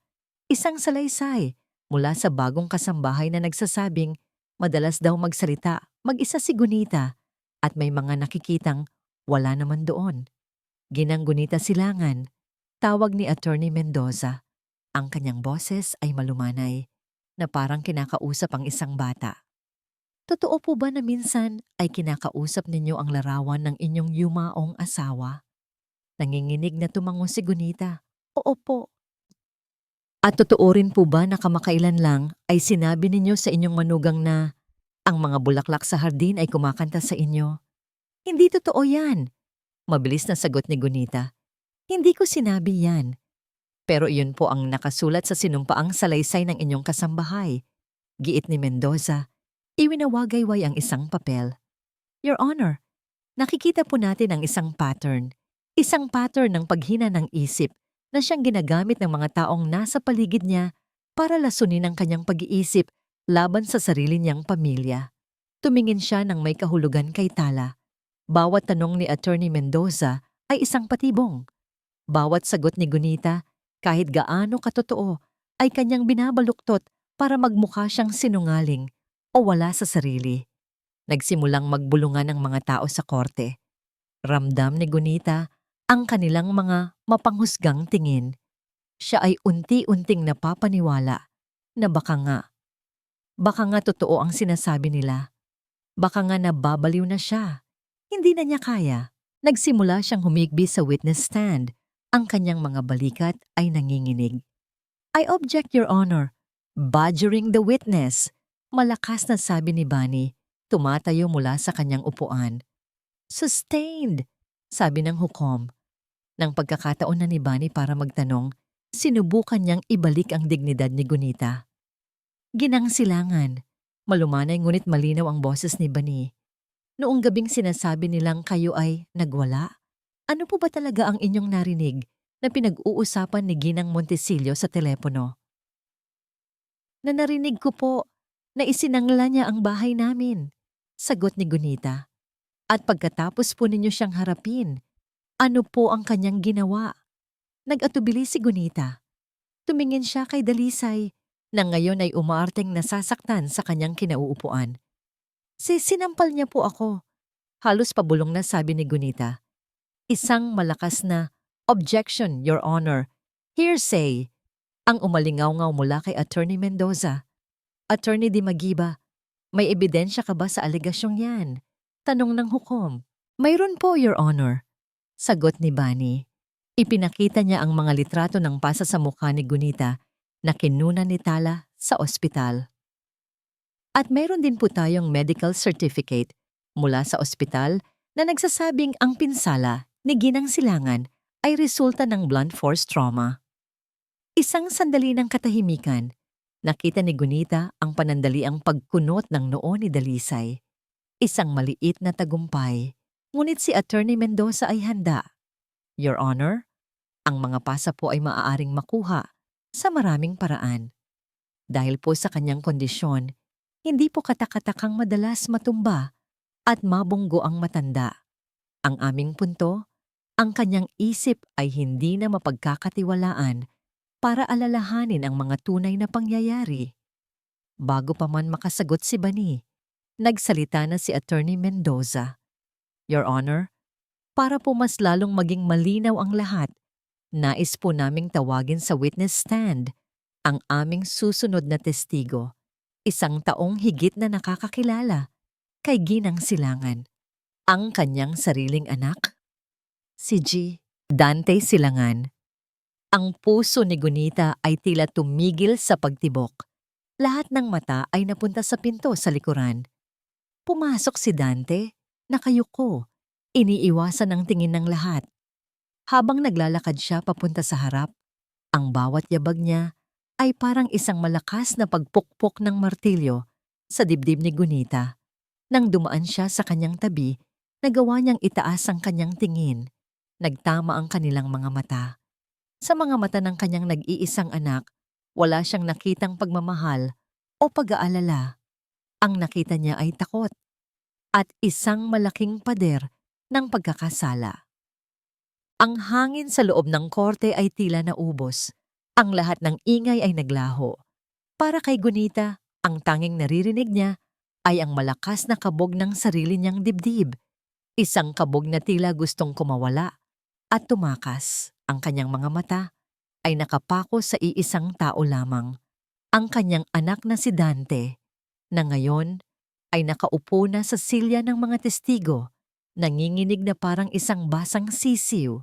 Isang salaysay mula sa bagong kasambahay na nagsasabing madalas daw magsalita mag-isa si Gunita at may mga nakikitang wala naman doon. Ginang Gunita Silangan, tawag ni Attorney Mendoza. Ang kanyang boses ay malumanay. na parang kinakausap ang isang bata. Totoo po ba na minsan ay kinakausap ninyo ang larawan ng inyong yumaong asawa? Nanginginig na tumango si Gunita. Oo po. At totoo rin po ba na kamakailan lang ay sinabi ninyo sa inyong manugang na ang mga bulaklak sa hardin ay kumakanta sa inyo? Hindi totoo yan. Mabilis na sagot ni Gunita. Hindi ko sinabi yan. Pero iyon po ang nakasulat sa sinumpaang salaysay ng inyong kasambahay. Giit ni Mendoza. Iwinawagayway ang isang papel. Your Honor, nakikita po natin ang isang pattern. Isang pattern ng paghina ng isip na siyang ginagamit ng mga taong nasa paligid niya para lasunin ang kanyang pag-iisip laban sa sarili niyang pamilya. Tumingin siya ng may kahulugan kay Tala. Bawat tanong ni Attorney Mendoza ay isang patibong. Bawat sagot ni Gunita, kahit gaano katotoo, ay kanyang binabaluktot para magmukha siyang sinungaling o wala sa sarili. Nagsimulang magbulungan ang mga tao sa korte. Ramdam ni Gunita ang kanilang mga mapanghusgang tingin. Siya ay unti-unting napapaniwala na baka nga totoo ang sinasabi nila. Baka nga nababaliw na siya. Hindi na niya kaya. Nagsimula siyang humigbi sa witness stand. Ang kanyang mga balikat ay nanginginig. I object, Your Honor. Badgering the witness. Malakas na sabi ni Bunny, tumatayo mula sa kanyang upuan. Sustained, sabi ng hukom. Nang pagkakataon na ni Bunny para magtanong, sinubukan niyang ibalik ang dignidad ni Gunita. Ginangsilangan. Malumanay ngunit malinaw ang boses ni Bunny. Noong gabing sinasabi nilang kayo ay nagwala, ano po ba talaga ang inyong narinig na pinag-uusapan ni Ginang Montesillo sa telepono? Na narinig ko po na isinangla niya ang bahay namin, sagot ni Gunita. At pagkatapos po ninyo siyang harapin, ano po ang kanyang ginawa? Nag-atubili si Gunita. Tumingin siya kay Dalisay na ngayon ay umaarteng nasasaktan sa kanyang kinauupuan. Sinampal niya po ako. Halos pabulong na sabi ni Gunita. Isang malakas na, objection, Your Honor. Hearsay. Ang umalingaw-ngaw mula kay Attorney Mendoza. Attorney Di Magiba, may ebidensya ka ba sa alegasyong yan? Tanong ng hukom. Mayroon po, Your Honor. Sagot ni Bunny. Ipinakita niya ang mga litrato ng pasa sa mukha ni Gunita na kinuna ni Tala sa ospital. At mayroon din po tayong medical certificate mula sa ospital na nagsasabing ang pinsala ni Ginang Silangan ay resulta ng blunt force trauma. Isang sandali ng katahimikan, nakita ni Gunita ang panandaliang pagkunot ng noo ni Dalisay. Isang maliit na tagumpay, ngunit si Attorney Mendoza ay handa. Your Honor, ang mga pasa po ay maaaring makuha sa maraming paraan. Dahil po sa kanyang kondisyon, hindi po katakatakang madalas matumba at mabunggo ang matanda. Ang aming punto, ang kanyang isip ay hindi na mapagkakatiwalaan para alalahanin ang mga tunay na pangyayari. Bago pa man makasagot si Bunny, nagsalita na si Attorney Mendoza. Your Honor, para po mas lalong maging malinaw ang lahat, nais po naming tawagin sa witness stand ang aming susunod na testigo, isang taong higit na nakakakilala kay Ginang Silangan, ang kanyang sariling anak, si G. Dante Silangan. Ang puso ni Gunita ay tila tumigil sa pagtibok. Lahat ng mata ay napunta sa pinto sa likuran. Pumasok si Dante, nakayuko, iniiwasan ang tingin ng lahat. Habang naglalakad siya papunta sa harap, ang bawat yabag niya ay parang isang malakas na pagpukpok ng martilyo sa dibdib ni Gunita. Nang dumaan siya sa kanyang tabi, nagawa niyang itaas ang kanyang tingin. Nagtama ang kanilang mga mata. Sa mga mata ng kanyang nag-iisang anak, wala siyang nakitang pagmamahal o pag-aalala. Ang nakita niya ay takot at isang malaking pader ng pagkakasala. Ang hangin sa loob ng korte ay tila naubos. Ang lahat ng ingay ay naglaho. Para kay Gunita, ang tanging naririnig niya ay ang malakas na kabog ng sarili niyang dibdib. Isang kabog na tila gustong kumawala at tumakas. Ang kanyang mga mata ay nakapako sa iisang tao lamang. ang kanyang anak na si Dante, na ngayon ay nakaupo na sa silya ng mga testigo, nanginginig na parang isang basang sisiw.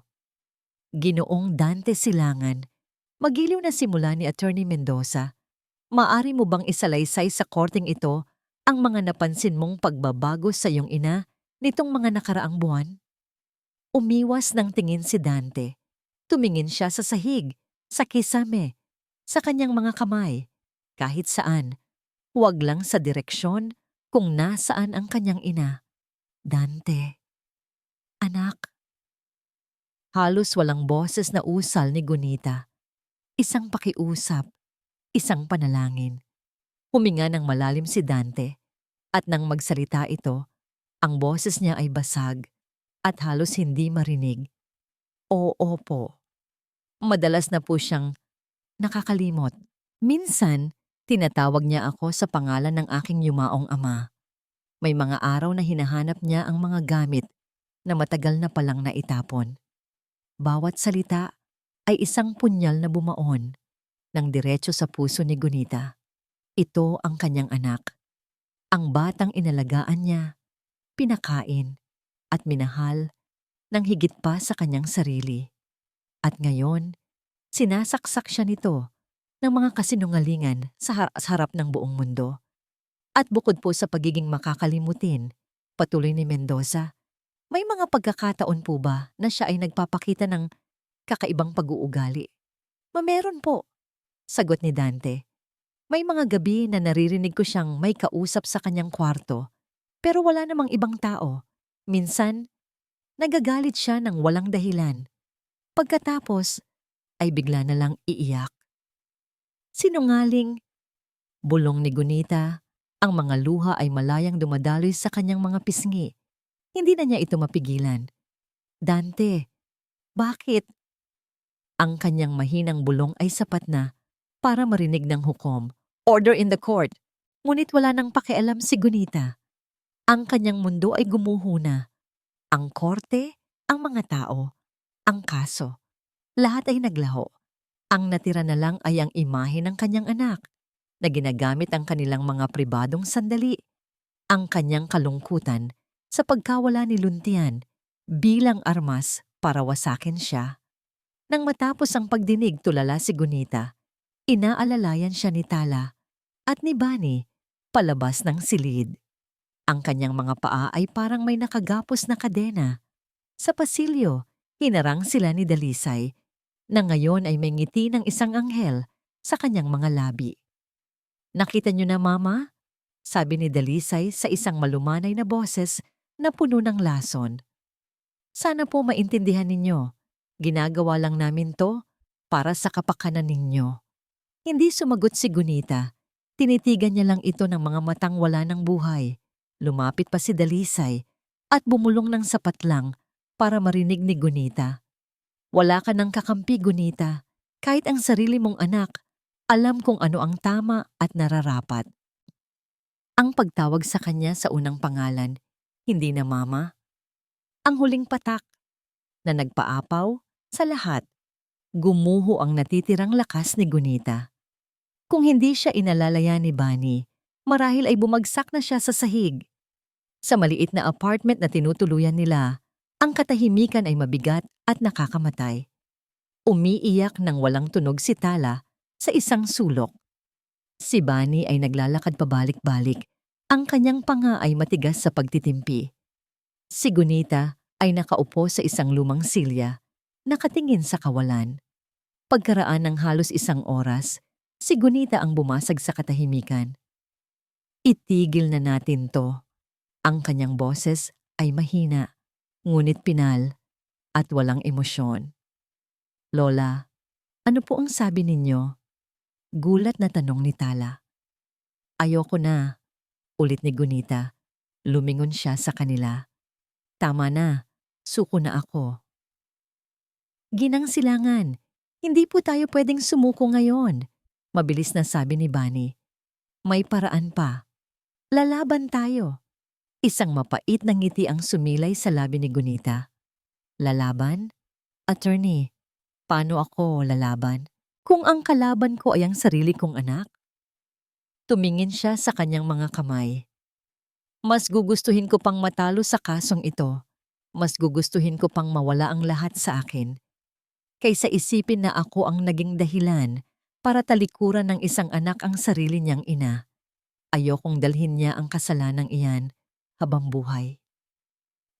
Ginoong Dante Silangan, magiliw na simula ni Attorney Mendoza, maari mo bang isalaysay sa korteng ito ang mga napansin mong pagbabago sa iyong ina nitong mga nakaraang buwan? Umiwas ng tingin si Dante. Tumingin siya sa sahig, sa kisame, sa kanyang mga kamay, kahit saan. Huwag lang sa direksyon kung nasaan ang kanyang ina. Dante. Anak. Halos walang boses na usal ni Gunita. Isang pakiusap, isang panalangin. Huminga ng malalim si Dante, at nang magsalita ito, ang boses niya ay basag at halos hindi marinig. Oo po. Madalas na po siyang nakakalimot. Minsan, tinatawag niya ako sa pangalan ng aking yumaong ama. May mga araw na hinahanap niya ang mga gamit na matagal na palang naitapon. Bawat salita ay isang punyal na bumaon ng diretso sa puso ni Gunita. Ito ang kanyang anak. Ang batang inalagaan niya, pinakain at minahal ng higit pa sa kanyang sarili. At ngayon, sinasaksak siya nito ng mga kasinungalingan sa harap ng buong mundo. At bukod po sa pagiging makakalimutin, patuloy ni Mendoza, may mga pagkakataon po ba na siya ay nagpapakita ng kakaibang pag-uugali? Meron po, sagot ni Dante. May mga gabi na naririnig ko siyang may kausap sa kanyang kwarto, pero wala namang ibang tao. Minsan, nagagalit siya ng walang dahilan. Pagkatapos, ay bigla na lang iiyak. Sinungaling, bulong ni Gunita, ang mga luha ay malayang dumadaloy sa kanyang mga pisngi. Hindi na niya ito mapigilan. Dante, bakit? Ang kanyang mahinang bulong ay sapat na para marinig ng hukom. Order in the court. Ngunit wala nang pakialam si Gunita. Ang kanyang mundo ay gumuho na. Ang korte, ang mga tao, ang kaso. Lahat ay naglaho. Ang natira na lang ay ang imahe ng kanyang anak na ginagamit ang kanilang mga pribadong sandali. Ang kanyang kalungkutan sa pagkawala ni Luntian bilang armas para wasakin siya. Nang matapos ang pagdinig tulala si Gunita, inaalalayan siya ni Tala at ni Bani palabas ng silid. Ang kanyang mga paa ay parang may nakagapos na kadena. Sa pasilyo, hinarang sila ni Dalisay na ngayon ay may ngiti ng isang anghel sa kanyang mga labi. Nakita niyo na, Mama? Sabi ni Dalisay sa isang malumanay na boses na puno ng lason. Sana po maintindihan ninyo. Ginagawa lang namin to para sa kapakanan ninyo. Hindi sumagot si Gunita. Tinitigan niya lang ito ng mga matang wala ng buhay. Lumapit pa si Dalisay at bumulong ng sapat lang para marinig ni Gunita. Wala ka ng kakampi, Gunita. Kahit ang sarili mong anak, alam kung ano ang tama at nararapat. Ang pagtawag sa kanya sa unang pangalan, hindi na Mama. Ang huling patak na nagpaapaw sa lahat. Gumuho ang natitirang lakas ni Gunita. Kung hindi siya inalalaya ni Bani, marahil ay bumagsak na siya sa sahig. Sa maliit na apartment na tinutuluyan nila, ang katahimikan ay mabigat at nakakamatay. Umiiyak ng walang tunog si Tala sa isang sulok. Si Bani ay naglalakad pabalik-balik. Ang kanyang panga ay matigas sa pagtitimpi. Si Gunita ay nakaupo sa isang lumang silya, nakatingin sa kawalan. Pagkaraan ng halos isang oras, si Gunita ang bumasag sa katahimikan. Itigil na natin to. Ang kanyang boses ay mahina, ngunit pinal at walang emosyon. Lola, ano po ang sabi ninyo? Gulat na tanong ni Tala. Ayoko na, ulit ni Gunita. Lumingon siya sa kanila. Tama na, suko na ako. Ginang Silangan, hindi po tayo pwedeng sumuko ngayon, mabilis na sabi ni Bani. May paraan pa. Lalaban tayo. Isang mapait na ngiti ang sumilay sa labi ni Gunita. Lalaban? Attorney, paano ako lalaban? Kung ang kalaban ko ay ang sarili kong anak? Tumingin siya sa kanyang mga kamay. Mas gugustuhin ko pang matalo sa kasong ito. Mas gugustuhin ko pang mawala ang lahat sa akin. Kaysa isipin na ako ang naging dahilan para talikuran ng isang anak ang sarili niyang ina. Ayokong dalhin niya ang kasalanang iyan habang buhay.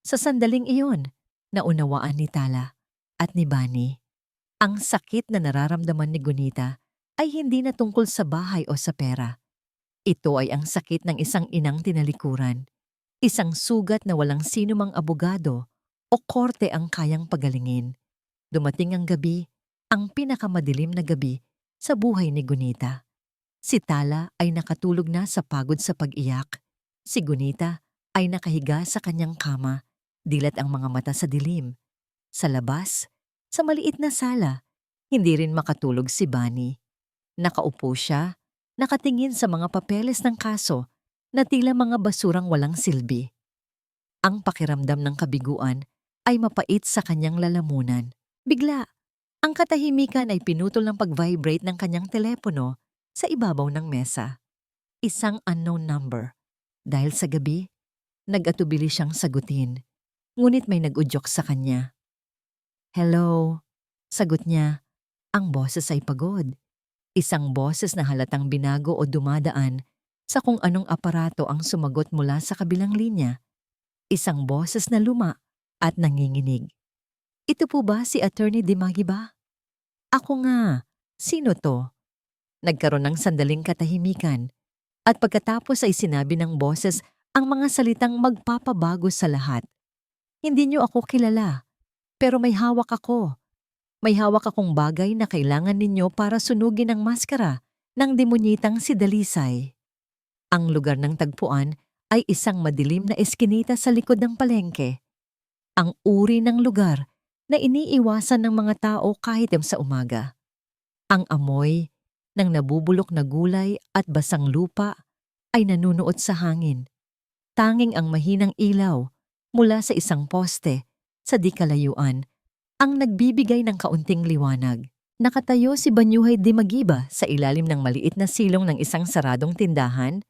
Sa sandaling iyon, naunawaan ni Tala at ni Bani. Ang sakit na nararamdaman ni Gunita ay hindi na tungkol sa bahay o sa pera. Ito ay ang sakit ng isang inang tinalikuran. Isang sugat na walang sinumang abogado o korte ang kayang pagalingin. Dumating ang gabi, ang pinakamadilim na gabi sa buhay ni Gunita. Si Tala ay nakatulog na sa pagod sa pag-iyak. Si Gunita ay nakahiga sa kanyang kama, dilat ang mga mata sa dilim. Sa labas, sa maliit na sala, hindi rin makatulog si Bani. Nakaupo siya, nakatingin sa mga papeles ng kaso na tila mga basurang walang silbi. Ang pakiramdam ng kabiguan ay mapait sa kanyang lalamunan. Bigla, ang katahimikan ay pinutol ng pag-vibrate ng kanyang telepono sa ibabaw ng mesa. Isang unknown number. Dahil sa gabi, nag-atubili siyang sagutin. Ngunit may nag-udyok sa kanya. "Hello," sagot niya. Ang boses ay pagod. Isang boses na halatang binago o dumadaan sa kung anong aparato ang sumagot mula sa kabilang linya. Isang boses na luma at nanginginig. "Ito po ba si Attorney Dimagiba?" "Ako nga. Sino to?" Nagkaroon ng sandaling katahimikan at pagkatapos ay sinabi ng boses ang mga salitang magpapabago sa lahat. "Hindi niyo ako kilala, pero may hawak ako. May hawak akong bagay na kailangan ninyo para sunugin ang maskara ng demonyitang si Dalisay." Ang lugar ng tagpuan ay isang madilim na eskinita sa likod ng palengke. Ang uri ng lugar na iniiwasan ng mga tao kahit sa umaga. Ang amoy ng nabubulok na gulay at basang lupa ay nanunuot sa hangin. Tanging ang mahinang ilaw mula sa isang poste sa di kalayuan ang nagbibigay ng kaunting liwanag. Nakatayo si Banyuhay Dimagiba sa ilalim ng maliit na silong ng isang saradong tindahan.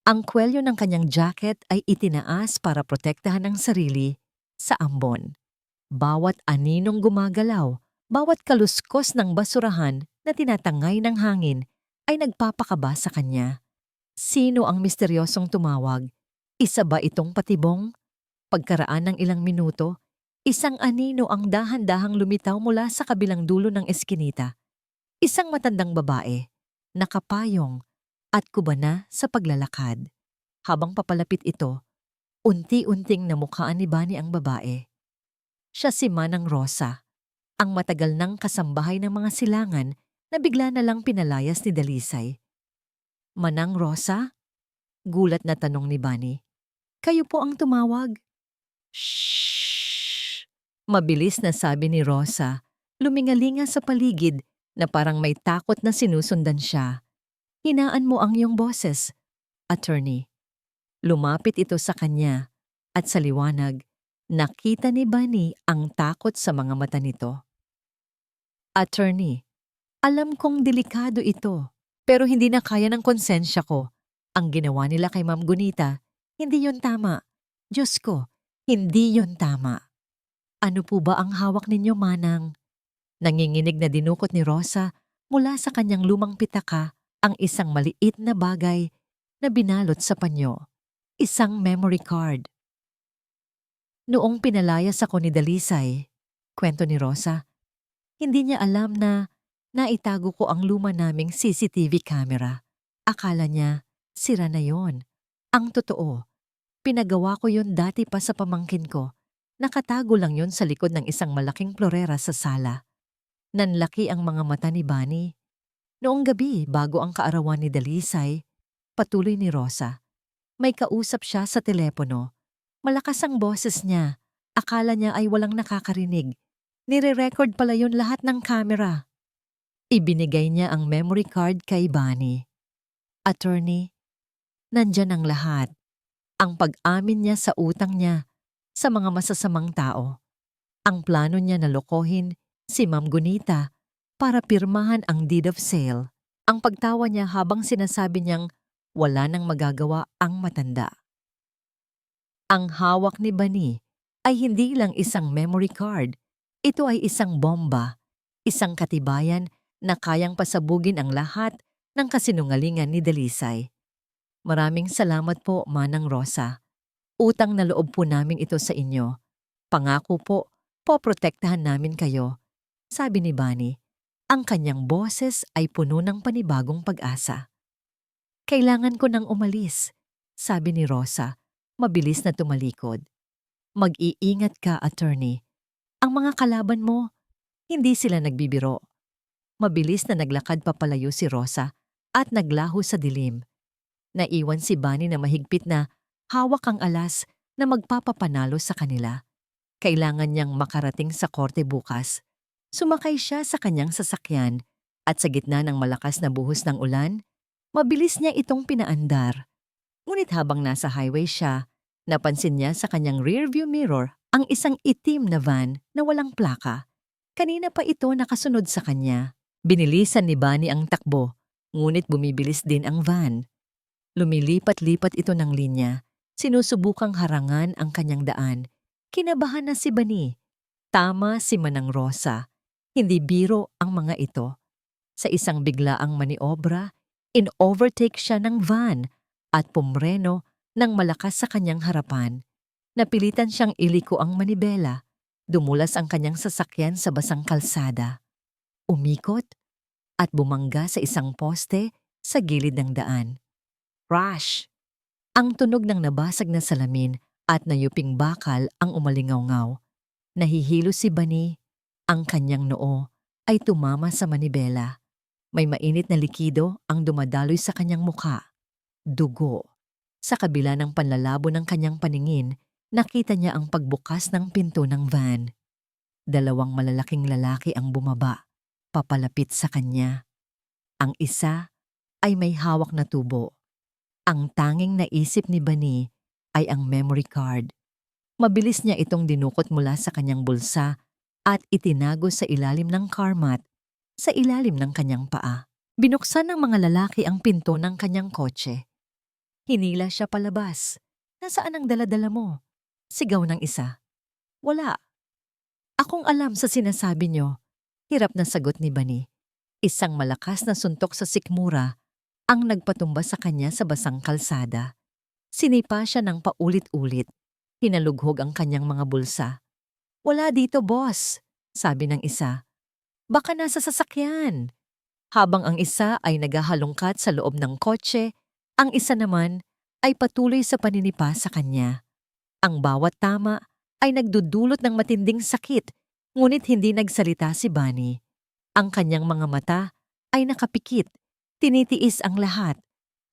Ang kwelyo ng kanyang jacket ay itinaas para protektahan ang sarili sa ambon. Bawat aninong gumagalaw, bawat kaluskos ng basurahan na tinatangay ng hangin ay nagpapakaba sa kanya. Sino ang misteryosong tumawag? Isa ba itong patibong? Pagkaraan ng ilang minuto, isang anino ang dahan-dahang lumitaw mula sa kabilang dulo ng eskinita. Isang matandang babae, nakapayong at kubana sa paglalakad. Habang papalapit ito, unti-unting namukhaan ni Bani ang babae. Siya si Manang Rosa, ang matagal nang kasambahay ng mga silangan na bigla na lang pinalayas ni Dalisay. "Manang Rosa?" Gulat na tanong ni Bani. "Kayo po ang tumawag?" "Shhh!" Mabilis na sabi ni Rosa, lumingalinga sa paligid na parang may takot na sinusundan siya. "Hinaan mo ang iyong boses, Attorney." Lumapit ito sa kanya at sa liwanag, nakita ni Bani ang takot sa mga mata nito. "Attorney, alam kong delikado ito, pero hindi na kaya ng konsensya ko. Ang ginawa nila kay Ma'am Gunita, hindi yon tama. Diyos ko, hindi yon tama." "Ano po ba ang hawak ninyo, Manang?" Nanginginig na dinukot ni Rosa mula sa kanyang lumang pitaka ang isang maliit na bagay na binalot sa panyo. Isang memory card. "Noong pinalayas ako ni Dalisay," kwento ni Rosa, "hindi niya alam na naitago ko ang luma naming CCTV camera. Akala niya sira na yon. Ang totoo, pinagawa ko yon dati pa sa pamangkin ko. Nakatago lang yon sa likod ng isang malaking florera sa sala." Nanlaki ang mga mata ni Bani. Noong gabi bago ang kaarawan ni Dalisay, patuloy ni Rosa, may kausap siya sa telepono. Malakas ang boses niya. Akala niya ay walang nakakarinig. Nire-record pala yun lahat ng camera. Ibinigay niya ang memory card kay Bani. "Attorney, nandyan ang lahat. Ang pag-amin niya sa utang niya sa mga masasamang tao. Ang plano niya na lokohin si Ma'am Gunita para pirmahan ang deed of sale. Ang pagtawa niya habang sinasabi niyang wala nang magagawa ang matanda. Ang hawak ni Bani ay hindi lang isang memory card. Ito ay isang bomba, isang katibayan na kayang pasabugin ang lahat ng kasinungalingan ni Dalisay. Maraming salamat po, Manang Rosa. Utang na loob po namin ito sa inyo. Pangako po, poprotektahan namin kayo. Sabi ni Bani, ang kanyang boses ay puno ng panibagong pag-asa. Kailangan ko nang umalis, sabi ni Rosa, mabilis na tumalikod. Mag-iingat ka, attorney. Ang mga kalaban mo, hindi sila nagbibiro. Mabilis na naglakad papalayo si Rosa at naglaho sa dilim. Naiwan si Bani na mahigpit na hawak ang alas na magpapapanalo sa kanila. Kailangan niyang makarating sa korte bukas. Sumakay siya sa kanyang sasakyan at sa gitna ng malakas na buhos ng ulan, mabilis niya itong pinaandar. Ngunit habang nasa highway siya, napansin niya sa kanyang rearview mirror ang isang itim na van na walang plaka. Kanina pa ito nakasunod sa kanya. Binilisan ni Bani ang takbo, ngunit bumibilis din ang van. Lumilipat-lipat ito ng linya. Sinusubukang harangan ang kanyang daan. Kinabahan na si Bani. Tama si Manang Rosa. Hindi biro ang mga ito. Sa isang biglaang maniobra, in-overtake siya ng van at pumreno ng malakas sa kanyang harapan. Napilitan siyang iliko ang manibela. Dumulas ang kanyang sasakyan sa basang kalsada. Umikot at bumangga sa isang poste sa gilid ng daan. Crash! Ang tunog ng nabasag na salamin at nayuping bakal ang umalingaw-ngaw. Nahihilo si Bani. Ang kanyang noo ay tumama sa manibela. May mainit na likido ang dumadaloy sa kanyang muka. Dugo. Sa kabila ng panlalabo ng kanyang paningin, nakita niya ang pagbukas ng pinto ng van. Dalawang malalaking lalaki ang bumaba, papalapit sa kanya. Ang isa ay may hawak na tubo. Ang tanging naisip ni Bani ay ang memory card. Mabilis niya itong dinukot mula sa kanyang bulsa at itinago sa ilalim ng car mat, sa ilalim ng kanyang paa. Binuksan ng mga lalaki ang pinto ng kanyang kotse. Hinila siya palabas. Nasaan ang daladala mo? Sigaw ng isa. Wala. Akong alam sa sinasabi niyo. Hirap na sagot ni Bani. Isang malakas na suntok sa sikmura ang nagpatumba sa kanya sa basang kalsada. Sinipa siya ng paulit-ulit. Hinalughog ang kanyang mga bulsa. Wala dito, boss, sabi ng isa. Baka nasa sasakyan. Habang ang isa ay naghahalongkat sa loob ng kotse, ang isa naman ay patuloy sa paninipa sa kanya. Ang bawat tama ay nagdudulot ng matinding sakit, ngunit hindi nagsalita si Bani. Ang kanyang mga mata ay nakapikit. Tinitiis ang lahat,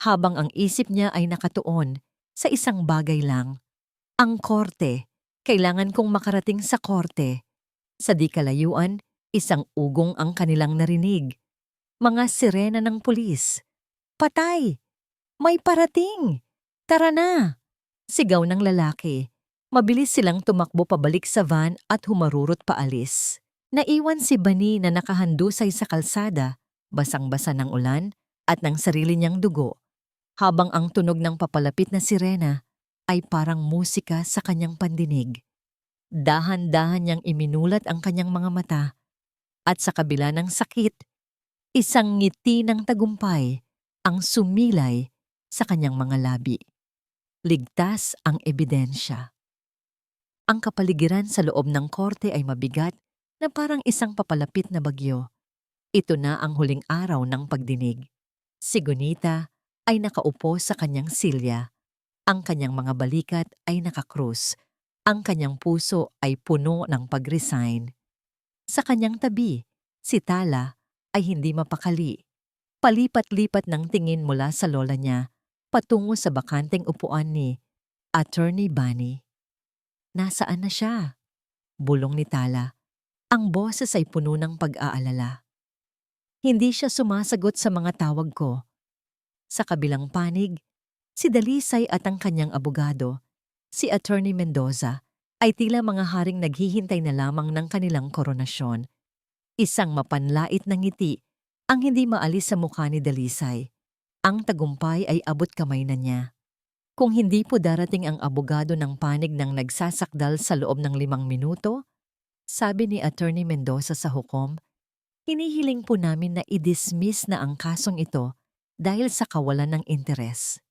habang ang isip niya ay nakatuon sa isang bagay lang. Ang korte. Kailangan kong makarating sa korte. Sa di kalayuan, isang ugong ang kanilang narinig. Mga sirena ng pulis. Patay! May parating! Tara na! Sigaw ng lalaki. Mabilis silang tumakbo pabalik sa van at humarurot paalis. Naiwan si Bani na nakahandusay sa kalsada, basang-basa ng ulan at ng sarili niyang dugo, habang ang tunog ng papalapit na sirena ay parang musika sa kanyang pandinig. Dahan-dahan niyang iminulat ang kanyang mga mata at sa kabila ng sakit, isang ngiti ng tagumpay ang sumilay sa kanyang mga labi. Ligtas ang ebidensya. Ang kapaligiran sa loob ng korte ay mabigat na parang isang papalapit na bagyo. Ito na ang huling araw ng pagdinig. Si Gunita ay nakaupo sa kanyang silya. Ang kanyang mga balikat ay nakakrus. Ang kanyang puso ay puno ng pag-resign. Sa kanyang tabi, si Tala ay hindi mapakali. Palipat-lipat ng tingin mula sa lola niya patungo sa bakanteng upuan ni Attorney Bani. Nasaan na siya? Bulong ni Tala. Ang boses ay puno ng pag-aalala. Hindi siya sumasagot sa mga tawag ko. Sa kabilang panig, si Dalisay at ang kanyang abogado, si Attorney Mendoza, ay tila mga haring naghihintay na lamang ng kanilang koronasyon. Isang mapanlait na ngiti ang hindi maalis sa mukha ni Dalisay. Ang tagumpay ay abot kamay na niya. Kung hindi po darating ang abogado ng panig ng nagsasakdal sa loob ng 5 minuto, sabi ni Attorney Mendoza sa hukom, hinihiling po namin na i-dismiss na ang kasong ito dahil sa kawalan ng interes.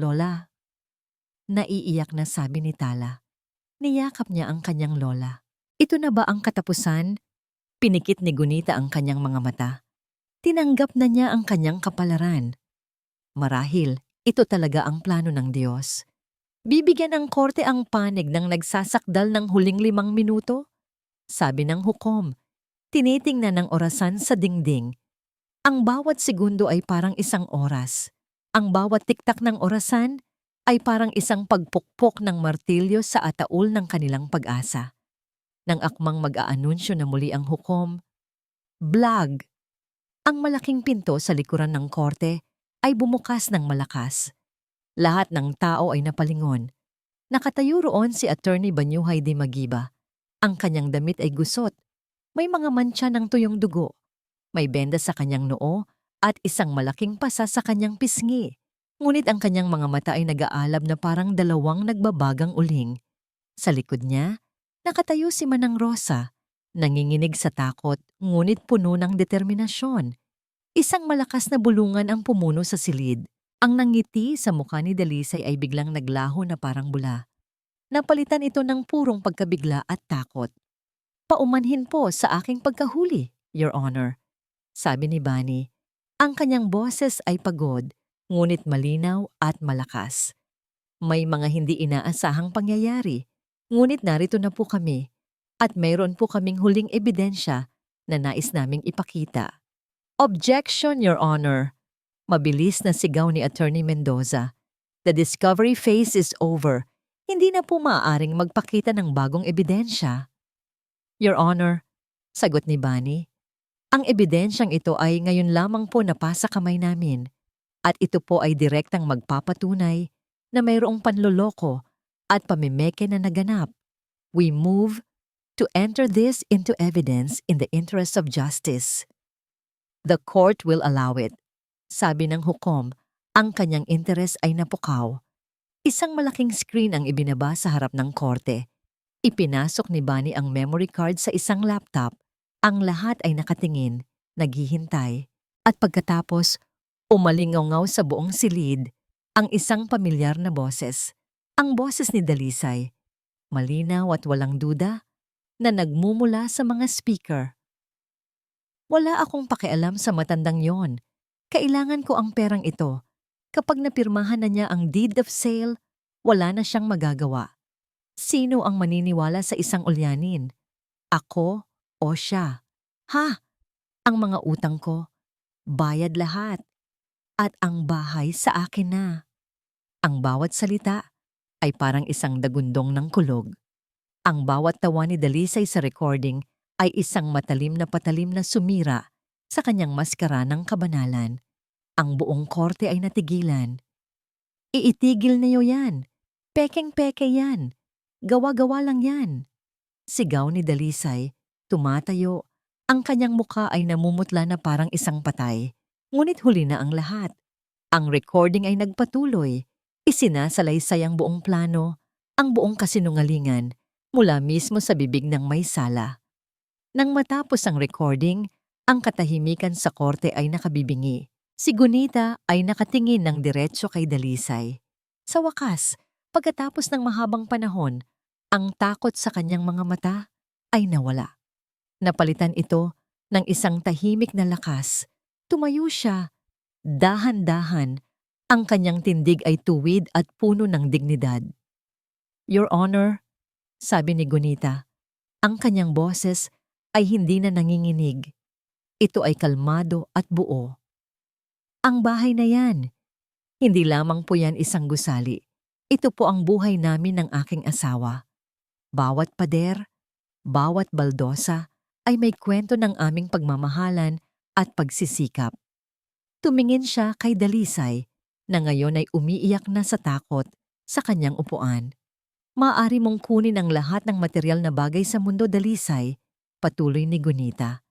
Lola, naiiyak na sabi ni Tala. Niyakap niya ang kanyang lola. Ito na ba ang katapusan? Pinikit ni Gunita ang kanyang mga mata. Tinanggap na niya ang kanyang kapalaran. Marahil, ito talaga ang plano ng Diyos. Bibigyan ng korte ang panig ng nagsasakdal ng huling 5 minuto? Sabi ng hukom, tinitingnan ng orasan sa dingding. Ang bawat segundo ay parang isang oras. Ang bawat tiktak ng orasan ay parang isang pagpukpok ng martilyo sa ataol ng kanilang pag-asa. Nang akmang mag-aanunsyo na muli ang hukom, blag! Ang malaking pinto sa likuran ng korte ay bumukas ng malakas. Lahat ng tao ay napalingon. Nakatayo roon si Attorney Banyuhay de Magiba. Ang kanyang damit ay gusot. May mga mantsa ng tuyong dugo. May benda sa kanyang noo at isang malaking pasa sa kanyang pisngi. Ngunit ang kanyang mga mata ay nag-aalab na parang dalawang nagbabagang uling. Sa likod niya, nakatayo si Manang Rosa, nanginginig sa takot ngunit puno ng determinasyon. Isang malakas na bulungan ang pumuno sa silid. Ang nangiti sa mukha ni Dalisay ay biglang naglaho na parang bula. Napalitan ito ng purong pagkabigla at takot. Paumanhin po sa aking pagkahuli, Your Honor, sabi ni Bani. Ang kanyang boses ay pagod, ngunit malinaw at malakas. May mga hindi inaasahang pangyayari, ngunit narito na po kami at mayroon po kaming huling ebidensya na nais naming ipakita. Objection, Your Honor. Mabilis na sigaw ni Attorney Mendoza. The discovery phase is over. Hindi na po maaaring magpakita ng bagong ebidensya. Your Honor, sagot ni Bani, ang ebidensyang ito ay ngayon lamang po napasa kamay namin at ito po ay direktang magpapatunay na mayroong panloloko at pamimeke na naganap. We move to enter this into evidence in the interest of justice. The court will allow it. Sabi ng hukom, ang kanyang interes ay napukaw. Isang malaking screen ang ibinaba sa harap ng korte. Ipinasok ni Bani ang memory card sa isang laptop. Ang lahat ay nakatingin, naghihintay. At pagkatapos, umalingaw sa buong silid ang isang pamilyar na boses. Ang boses ni Dalisay, malinaw at walang duda, na nagmumula sa mga speaker. Wala akong pakialam sa matandang yon. Kailangan ko ang perang ito. Kapag napirmahan na niya ang deed of sale, wala na siyang magagawa. Sino ang maniniwala sa isang ulyanin? Ako o siya? Ha? Ang mga utang ko, bayad lahat. At ang bahay sa akin na. Ang bawat salita ay parang isang dagundong ng kulog. Ang bawat tawa ni Dalisay sa recording ay isang matalim na patalim na sumira sa kanyang maskara ng kabanalan. Ang buong korte ay natigilan. Iitigil niyo yan. Pekeng-peke yan. Gawa-gawa lang yan. Sigaw ni Dalisay, tumatayo. Ang kanyang muka ay namumutla na parang isang patay. Ngunit huli na ang lahat. Ang recording ay nagpatuloy. Isinasalaysay ang buong plano, ang buong kasinungalingan, mula mismo sa bibig ng may sala. Nang matapos ang recording, ang katahimikan sa korte ay nakabibingi. Si Gunita ay nakatingin ng diretso kay Dalisay. Sa wakas, pagkatapos ng mahabang panahon, ang takot sa kanyang mga mata ay nawala. Napalitan ito ng isang tahimik na lakas. Tumayo siya. Dahan-dahan, ang kanyang tindig ay tuwid at puno ng dignidad. Your Honor, sabi ni Gunita, ang kanyang boses ay hindi na nanginginig. Ito ay kalmado at buo. Ang bahay na yan, hindi lamang po yan isang gusali. Ito po ang buhay namin ng aking asawa. Bawat pader, bawat baldosa ay may kwento ng aming pagmamahalan at pagsisikap. Tumingin siya kay Dalisay na ngayon ay umiiyak na sa takot sa kanyang upuan. Maaari mong kunin ang lahat ng material na bagay sa mundo, Dalisay, patuloy ni Gunita.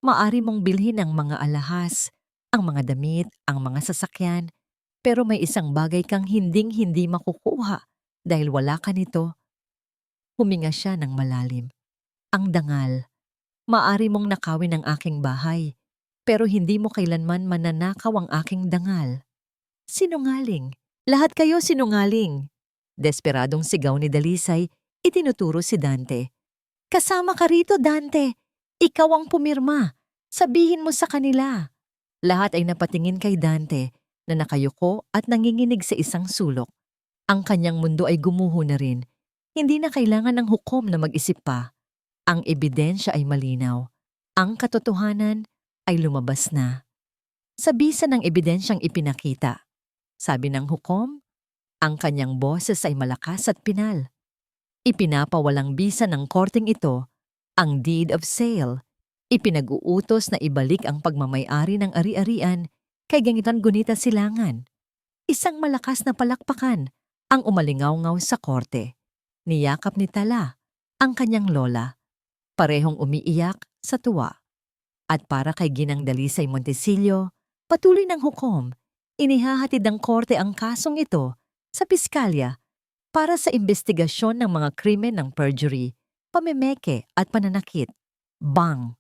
Maaari mong bilhin ang mga alahas, ang mga damit, ang mga sasakyan, pero may isang bagay kang hinding-hindi makukuha dahil wala ka nito. Huminga siya ng malalim. Ang dangal. Maari mong nakawin ang aking bahay, pero hindi mo kailanman mananakaw ang aking dangal. Sinungaling. Lahat kayo sinungaling. Desperadong sigaw ni Dalisay, itinuturo si Dante. Kasama ka rito, Dante. Ikaw ang pumirma. Sabihin mo sa kanila. Lahat ay napatingin kay Dante na nakayuko at nanginginig sa isang sulok. Ang kanyang mundo ay gumuho na rin. Hindi na kailangan ng hukom na mag-isip pa. Ang ebidensya ay malinaw. Ang katotohanan ay lumabas na. Sa bisa ng ebidensyang ipinakita, sabi ng hukom, ang kanyang boses ay malakas at pinal. Ipinapawalang bisa ng korteng ito ang deed of sale. Ipinag-uutos na ibalik ang pagmamay-ari ng ari-arian kay Gangitan Gunita Silangan. Isang malakas na palakpakan ang umalingaw-ngaw sa korte. Niyakap ni Tala ang kanyang lola. Parehong umiiyak sa tuwa. At para kay Ginang Dalisay Montesillo, patuloy ng hukom, inihahatid ng korte ang kasong ito sa piskalya para sa investigasyon ng mga krimen ng perjury, pamemeke at pananakit. Bang!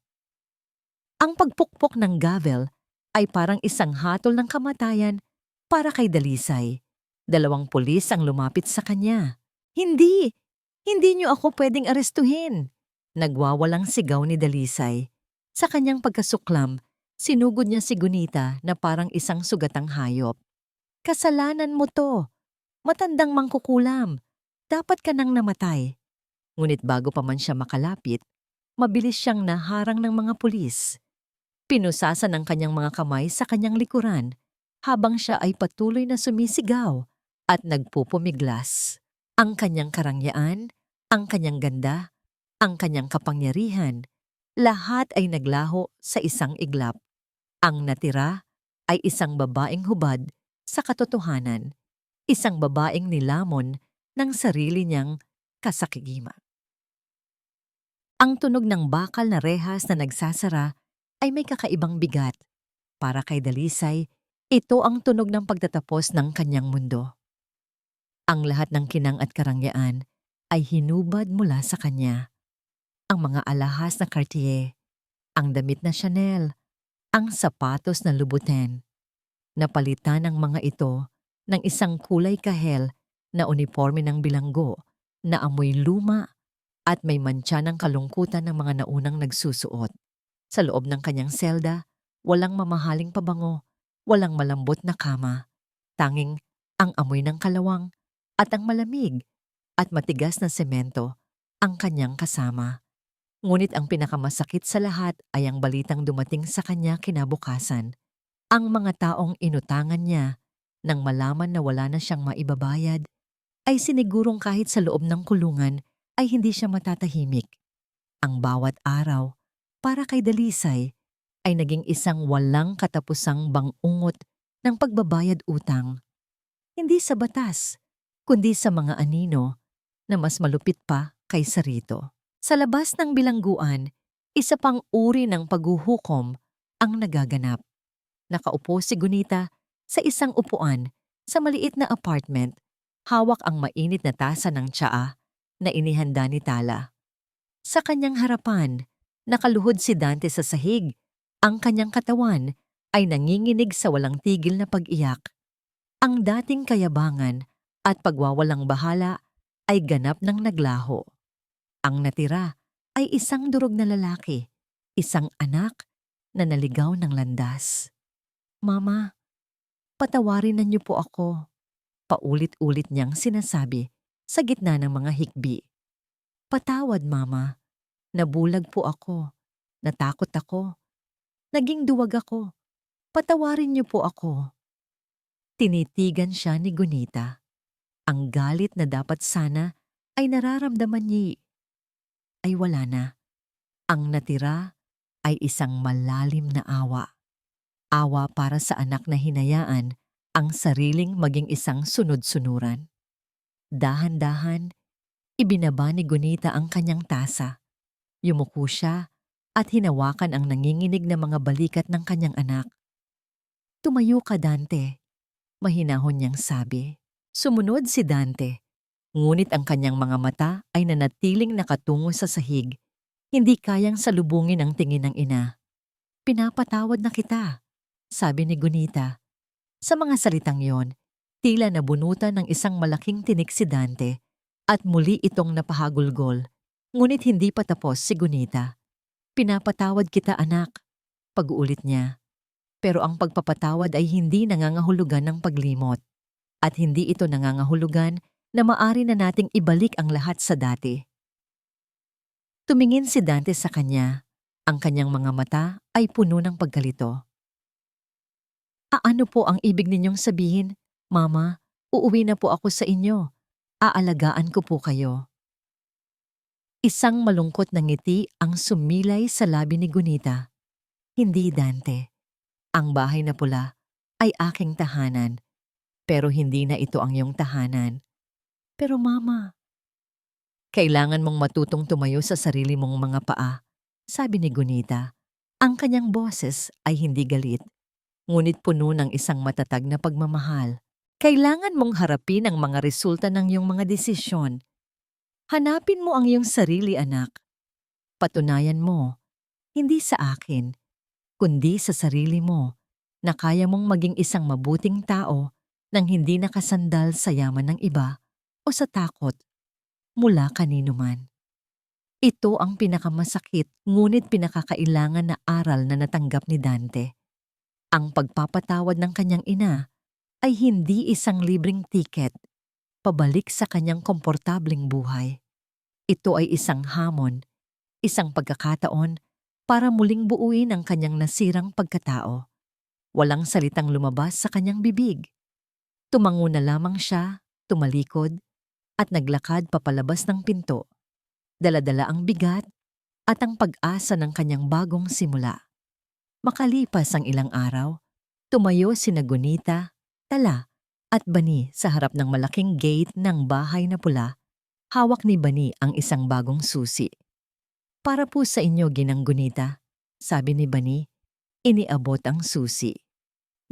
Ang pagpukpok ng gavel ay parang isang hatol ng kamatayan para kay Dalisay. 2 pulis ang lumapit sa kanya. Hindi! Hindi niyo ako pwedeng arestuhin! Nagwawalang sigaw ni Dalisay. Sa kanyang pagkasuklam, sinugod niya si Gunita na parang isang sugatang hayop. Kasalanan mo to! Matandang mangkukulam. Dapat ka nang namatay. Ngunit bago pa man siya makalapit, mabilis siyang naharang ng mga pulis. Pinusasan ng kanyang mga kamay sa kanyang likuran habang siya ay patuloy na sumisigaw at nagpupumiglas. Ang kanyang karangyaan, ang kanyang ganda, ang kanyang kapangyarihan, lahat ay naglaho sa isang iglap. Ang natira ay isang babaeng hubad sa katotohanan, isang babaeng nilamon ng sarili niyang kasakigiman. Ang tunog ng bakal na rehas na nagsasara ay may kakaibang bigat. Para kay Dalisay, ito ang tunog ng pagtatapos ng kanyang mundo. Ang lahat ng kinang at karangyaan ay hinubad mula sa kanya. Ang mga alahas na Cartier, ang damit na Chanel, ang sapatos na Louboutin. Napalitan ng mga ito ng isang kulay kahel na uniforme ng bilanggo na amoy luma at may mantsa ng kalungkutan ng mga naunang nagsusuot. Sa loob ng kanyang selda, walang mamahaling pabango, walang malambot na kama. Tanging ang amoy ng kalawang at ang malamig at matigas na semento ang kanyang kasama. Ngunit ang pinakamasakit sa lahat ay ang balitang dumating sa kanya kinabukasan. Ang mga taong inutangan niya nang malaman na wala na siyang maibabayad ay sinigurong kahit sa loob ng kulungan ay hindi siya matatahimik. Ang bawat araw para kay Dalisay ay naging isang walang katapusang bangungot ng pagbabayad utang. Hindi sa batas, kundi sa mga anino na mas malupit pa kaysa rito. Sa labas ng bilangguan, isa pang uri ng paghuhukom ang nagaganap. Nakaupo si Gunita sa isang upuan sa maliit na apartment, hawak ang mainit na tasa ng tsaa na inihanda ni Tala. Sa kanyang harapan, nakaluhod si Dante sa sahig. Ang kanyang katawan ay nanginginig sa walang tigil na pag-iyak. Ang dating kayabangan at pagwawalang bahala ay ganap ng naglaho. Ang natira ay isang durog na lalaki, isang anak na naligaw ng landas. Mama, patawarin na niyo po ako. Paulit-ulit niyang sinasabi sa gitna ng mga hikbi. Patawad, Mama. Nabulag po ako. Natakot ako. Naging duwag ako. Patawarin niyo po ako. Tinitigan siya ni Gunita. Ang galit na dapat sana ay nararamdaman niya ay wala na. Ang natira ay isang malalim na awa. Awa para sa anak na hinayaan ang sariling maging isang sunod-sunuran. Dahan-dahan, ibinaba ni Gunita ang kanyang tasa. Yumuko siya at hinawakan ang nanginginig na mga balikat ng kanyang anak. Tumayo ka, Dante, mahinahon niyang sabi. Sumunod si Dante, ngunit ang kanyang mga mata ay nanatiling nakatungo sa sahig, hindi kayang salubungin ang tingin ng ina. Pinapatawad na kita, sabi ni Gunita. Sa mga salitang yon, tila nabunutan ng isang malaking tinik si Dante at muli itong napahagulgol. Ngunit hindi pa tapos si Gunita. Pinapatawad kita, anak, pag-uulit niya. Pero ang pagpapatawad ay hindi nangangahulugan ng paglimot. At hindi ito nangangahulugan na maari na nating ibalik ang lahat sa dati. Tumingin si Dante sa kanya. Ang kanyang mga mata ay puno ng pagkalito. Ano po ang ibig ninyong sabihin? Mama, uuwi na po ako sa inyo. Aalagaan ko po kayo. Isang malungkot na ngiti ang sumilay sa labi ni Gunita. Hindi, Dante. Ang bahay na pula ay aking tahanan. Pero hindi na ito ang iyong tahanan. Pero mama, kailangan mong matutong tumayo sa sarili mong mga paa, sabi ni Gunita. Ang kanyang boses ay hindi galit, ngunit puno ng isang matatag na pagmamahal. Kailangan mong harapin ang mga resulta ng iyong mga desisyon. Hanapin mo ang iyong sarili, anak. Patunayan mo, hindi sa akin, kundi sa sarili mo, na kaya mong maging isang mabuting tao nang hindi nakasandal sa yaman ng iba o sa takot mula kanino man. Ito ang pinakamasakit ngunit pinakakailangan na aral na natanggap ni Dante. Ang pagpapatawad ng kanyang ina ay hindi isang libreng tiket pabalik sa kanyang komportabling buhay. Ito ay isang hamon, isang pagkakataon para muling buuin ang kanyang nasirang pagkatao. Walang salitang lumabas sa kanyang bibig. Tumango na lamang siya, tumalikod, at naglakad papalabas ng pinto. Dala-dala ang bigat at ang pag-asa ng kanyang bagong simula. Makalipas ang ilang araw, tumayo sina Gunita, Tala, at Bani sa harap ng malaking gate ng bahay na pula. Hawak ni Bani ang isang bagong susi. Para po sa inyo, Ginang Gunita, sabi ni Bani, iniabot ang susi.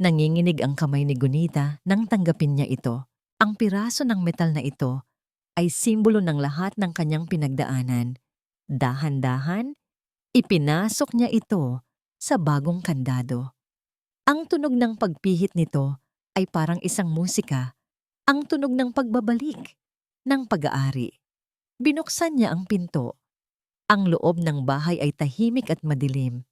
Nanginginig ang kamay ni Gunita nang tanggapin niya ito. Ang piraso ng metal na ito ay simbolo ng lahat ng kanyang pinagdaanan. Dahan-dahan, ipinasok niya ito sa bagong kandado. Ang tunog ng pagpihit nito ay parang isang musika, ang tunog ng pagbabalik, ng pag-aari. Binuksan niya ang pinto. Ang loob ng bahay ay tahimik at madilim.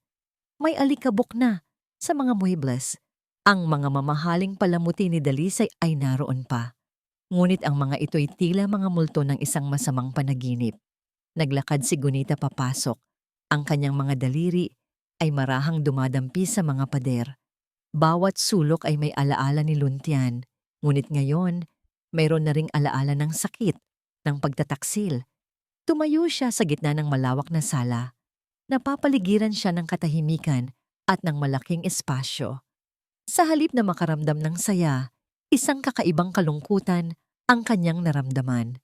May alikabok na sa mga muebles. Ang mga mamahaling palamuti ni Dalisay ay naroon pa. Ngunit ang mga ito'y tila mga multo ng isang masamang panaginip. Naglakad si Gunita papasok. Ang kanyang mga daliri ay marahang dumadampi sa mga pader. Bawat sulok ay may alaala ni Luntian. Ngunit ngayon, mayroon na ring alaala ng sakit, ng pagtataksil. Tumayo siya sa gitna ng malawak na sala. Napapaligiran siya ng katahimikan at ng malaking espasyo. Sa halip na makaramdam ng saya, isang kakaibang kalungkutan ang kanyang naramdaman.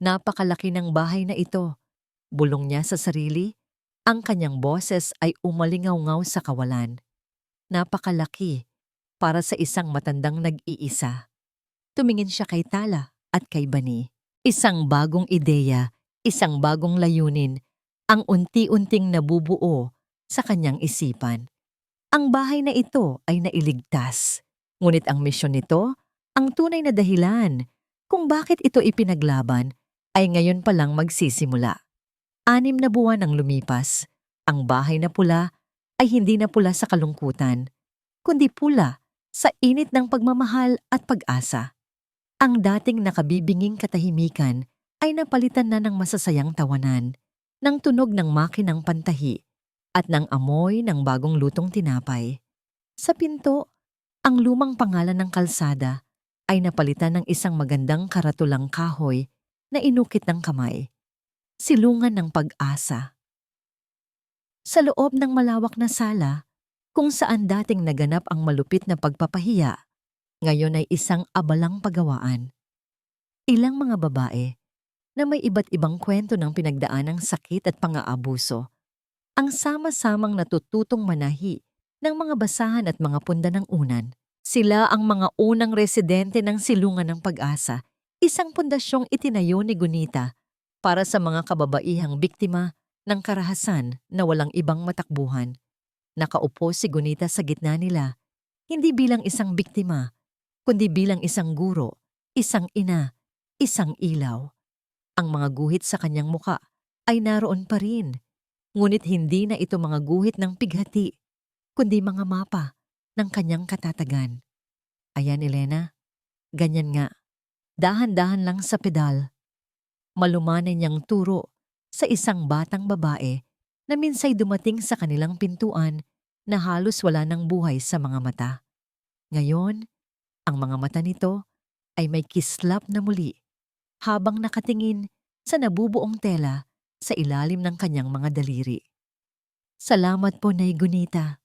Napakalaki ng bahay na ito. Bulong niya sa sarili, ang kanyang boses ay umalingaw-ngaw sa kawalan. Napakalaki para sa isang matandang nag-iisa. Tumingin siya kay Tala at kay Bani. Isang bagong ideya, isang bagong layunin, ang unti-unting nabubuo sa kanyang isipan. Ang bahay na ito ay nailigtas. Ngunit ang misyon nito, ang tunay na dahilan kung bakit ito ipinaglaban, ay ngayon pa lang magsisimula. 6 na buwan ang lumipas. Ang bahay na pula ay hindi na pula sa kalungkutan, kundi pula sa init ng pagmamahal at pag-asa. Ang dating nakabibinging katahimikan ay napalitan na ng masasayang tawanan, ng tunog ng makinang pantahi, at ng amoy ng bagong lutong tinapay. Sa pinto, ang lumang pangalan ng kalsada ay napalitan ng isang magandang karatulang kahoy na inukit ng kamay. Silungan ng pag-asa. Sa loob ng malawak na sala, kung saan dating naganap ang malupit na pagpapahiya, ngayon ay isang abalang pagawaan. Ilang mga babae na may iba't ibang kwento ng pinagdaanang sakit at pang-aabuso, ang sama-samang natututong manahi ng mga basahan at mga punda ng unan. Sila ang mga unang residente ng Silungan ng Pag-asa, isang pundasyong itinayo ni Gunita para sa mga kababaihang biktima ng karahasan na walang ibang matakbuhan. Nakaupo si Gunita sa gitna nila, hindi bilang isang biktima, kundi bilang isang guro, isang ina, isang ilaw. Ang mga guhit sa kanyang muka ay naroon pa rin, ngunit hindi na ito mga guhit ng pighati, kundi mga mapa ng kanyang katatagan. Ayan, Elena, ganyan nga. Dahan-dahan lang sa pedal. Malumanay niyang turo sa isang batang babae na minsay dumating sa kanilang pintuan na halos wala ng buhay sa mga mata. Ngayon, ang mga mata nito ay may kislap na muli habang nakatingin sa nabubuong tela sa ilalim ng kanyang mga daliri. Salamat po, Nay Gunita.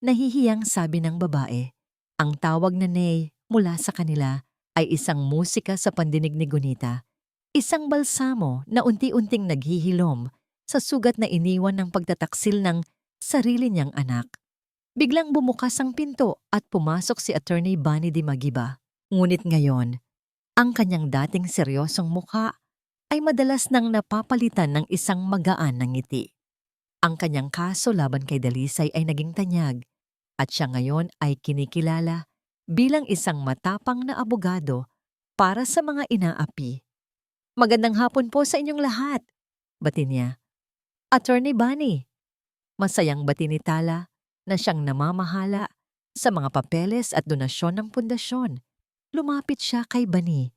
Nahihiyang sabi ng babae. Ang tawag na Nay mula sa kanila ay isang musika sa pandinig ni Gunita. Isang balsamo na unti-unting naghihilom sa sugat na iniwan ng pagtataksil ng sarili niyang anak. Biglang bumukas ang pinto at pumasok si Attorney Bunny Di Magiba. Ngunit ngayon, ang kanyang dating seryosong mukha ay madalas nang napapalitan ng isang magaan na ngiti. Ang kanyang kaso laban kay Dalisay ay naging tanyag at siya ngayon ay kinikilala bilang isang matapang na abogado para sa mga inaapi. Magandang hapon po sa inyong lahat, bati niya. Attorney Bunny, masayang bati ni Tala na siyang namamahala sa mga papeles at donasyon ng pundasyon. Lumapit siya kay Bunny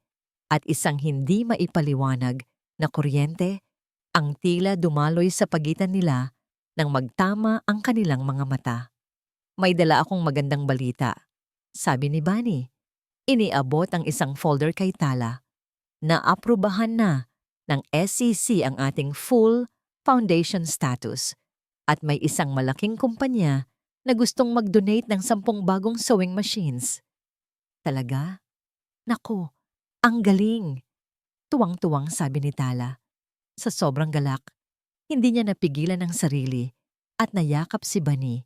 at isang hindi maipaliwanag na kuryente ang tila dumaloy sa pagitan nila nang magtama ang kanilang mga mata. May dala akong magandang balita, sabi ni Bunny. Iniabot ang isang folder kay Tala. Naaprubahan na ng SEC ang ating full foundation status at may isang malaking kumpanya na gustong mag-donate ng 10 bagong sewing machines. Talaga? Naku, ang galing! Tuwang-tuwang sabi ni Tala. Sa sobrang galak, hindi niya napigilan ang sarili at nayakap si Bunny.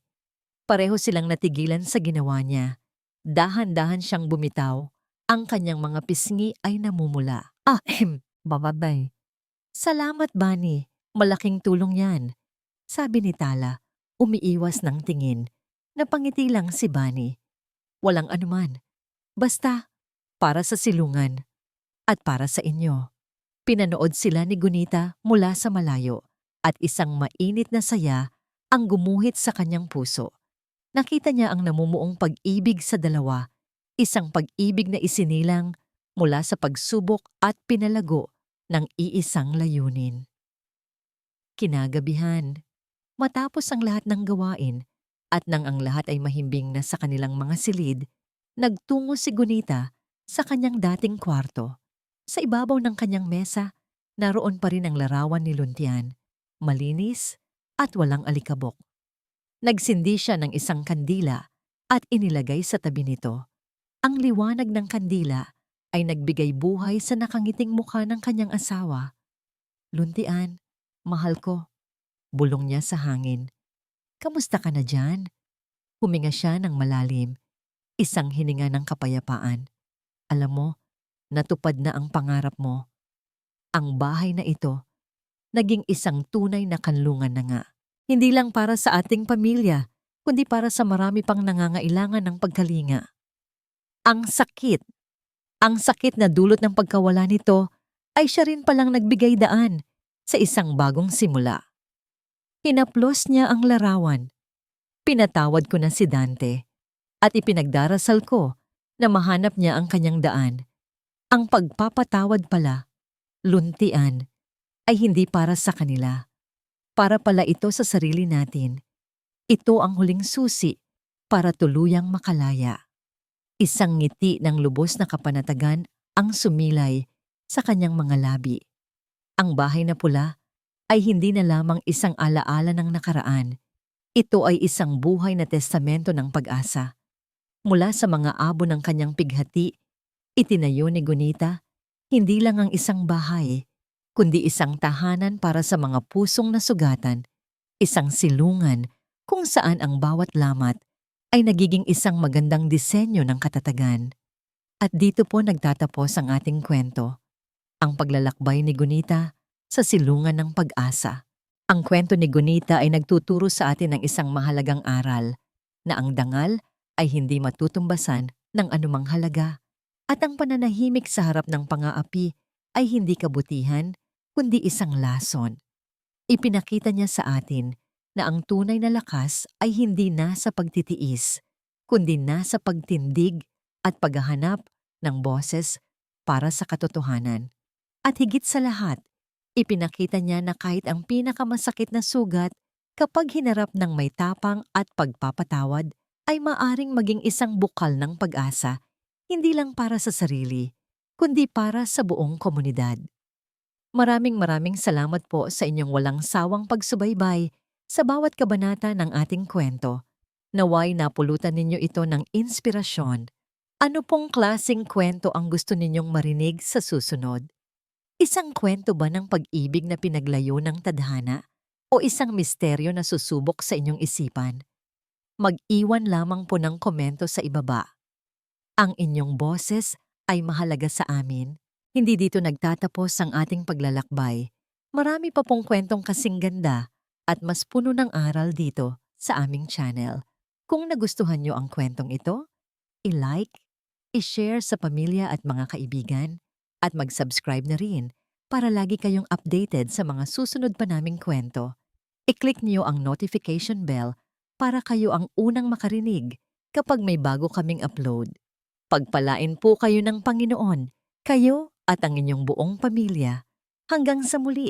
Pareho silang natigilan sa ginawa niya. Dahan-dahan siyang bumitaw. Ang kanyang mga pisngi ay namumula. Bababay. Salamat, Bunny. Malaking tulong yan, sabi ni Tala, umiiwas ng tingin. Napangiti lang si Bunny. Walang anuman. Basta, para sa silungan. At para sa inyo. Pinanood sila ni Gunita mula sa malayo at isang mainit na saya ang gumuhit sa kanyang puso. Nakita niya ang namumuong pag-ibig sa dalawa, isang pag-ibig na isinilang mula sa pagsubok at pinalago ng iisang layunin. Kinagabihan, matapos ang lahat ng gawain at nang ang lahat ay mahimbing na sa kanilang mga silid, nagtungo si Gunita sa kanyang dating kwarto. Sa ibabaw ng kanyang mesa, naroon pa rin ang larawan ni Luntian, malinis at walang alikabok. Nagsindi siya ng isang kandila at inilagay sa tabi nito. Ang liwanag ng kandila ay nagbigay buhay sa nakangiting mukha ng kanyang asawa. Luntian, mahal ko, bulong niya sa hangin. Kamusta ka na dyan? Huminga siya ng malalim, isang hininga ng kapayapaan. Alam mo, natupad na ang pangarap mo. Ang bahay na ito, naging isang tunay na kanlungan na nga. Hindi lang para sa ating pamilya, kundi para sa marami pang nangangailangan ng pagkalinga. Ang sakit na dulot ng pagkawala nito ay siya rin palang nagbigay daan sa isang bagong simula. Hinaplos niya ang larawan. Pinatawad ko na si Dante at ipinagdarasal ko na mahanap niya ang kanyang daan. Ang pagpapatawad pala, Luntian, ay hindi para sa kanila. Para pala ito sa sarili natin. Ito ang huling susi para tuluyang makalaya. Isang ngiti ng lubos na kapanatagan ang sumilay sa kanyang mga labi. Ang bahay na pula ay hindi na lamang isang alaala ng nakaraan. Ito ay isang buhay na testamento ng pag-asa. Mula sa mga abo ng kanyang pighati, itinayo ni Gunita hindi lang ang isang bahay, kundi isang tahanan para sa mga pusong nasugatan, isang silungan kung saan ang bawat lamat ay nagiging isang magandang disenyo ng katatagan. At dito po nagtatapos ang ating kwento, ang paglalakbay ni Gunita sa silungan ng pag-asa. Ang kwento ni Gunita ay nagtuturo sa atin ng isang mahalagang aral na ang dangal ay hindi matutumbasan ng anumang halaga at ang pananahimik sa harap ng pang-aapi ay hindi kabutihan kundi isang lason. Ipinakita niya sa atin na ang tunay na lakas ay hindi nasa pagtitiis kundi nasa pagtindig at paghahanap ng boses para sa katotohanan. At higit sa lahat, ipinakita niya na kahit ang pinakamasakit na sugat, kapag hinarap ng may tapang at pagpapatawad, ay maaring maging isang bukal ng pag-asa, hindi lang para sa sarili, kundi para sa buong komunidad. Maraming salamat po sa inyong walang sawang pagsubaybay sa bawat kabanata ng ating kwento. Naway napulutan ninyo ito ng inspirasyon. Ano pong klaseng kwento ang gusto ninyong marinig sa susunod? Isang kwento ba ng pag-ibig na pinaglayo ng tadhana o isang misteryo na susubok sa inyong isipan? Mag-iwan lamang po ng komento sa ibaba. Ang inyong boses ay mahalaga sa amin. Hindi dito nagtatapos ang ating paglalakbay. Marami pa pong kwentong kasing ganda at mas puno ng aral dito sa aming channel. Kung nagustuhan nyo ang kwentong ito, i-like, i-share sa pamilya at mga kaibigan, at mag-subscribe na rin para lagi kayong updated sa mga susunod pa naming kwento. I-click niyo ang notification bell para kayo ang unang makarinig kapag may bago kaming upload. Pagpalain po kayo ng Panginoon, kayo at ang inyong buong pamilya. Hanggang sa muli!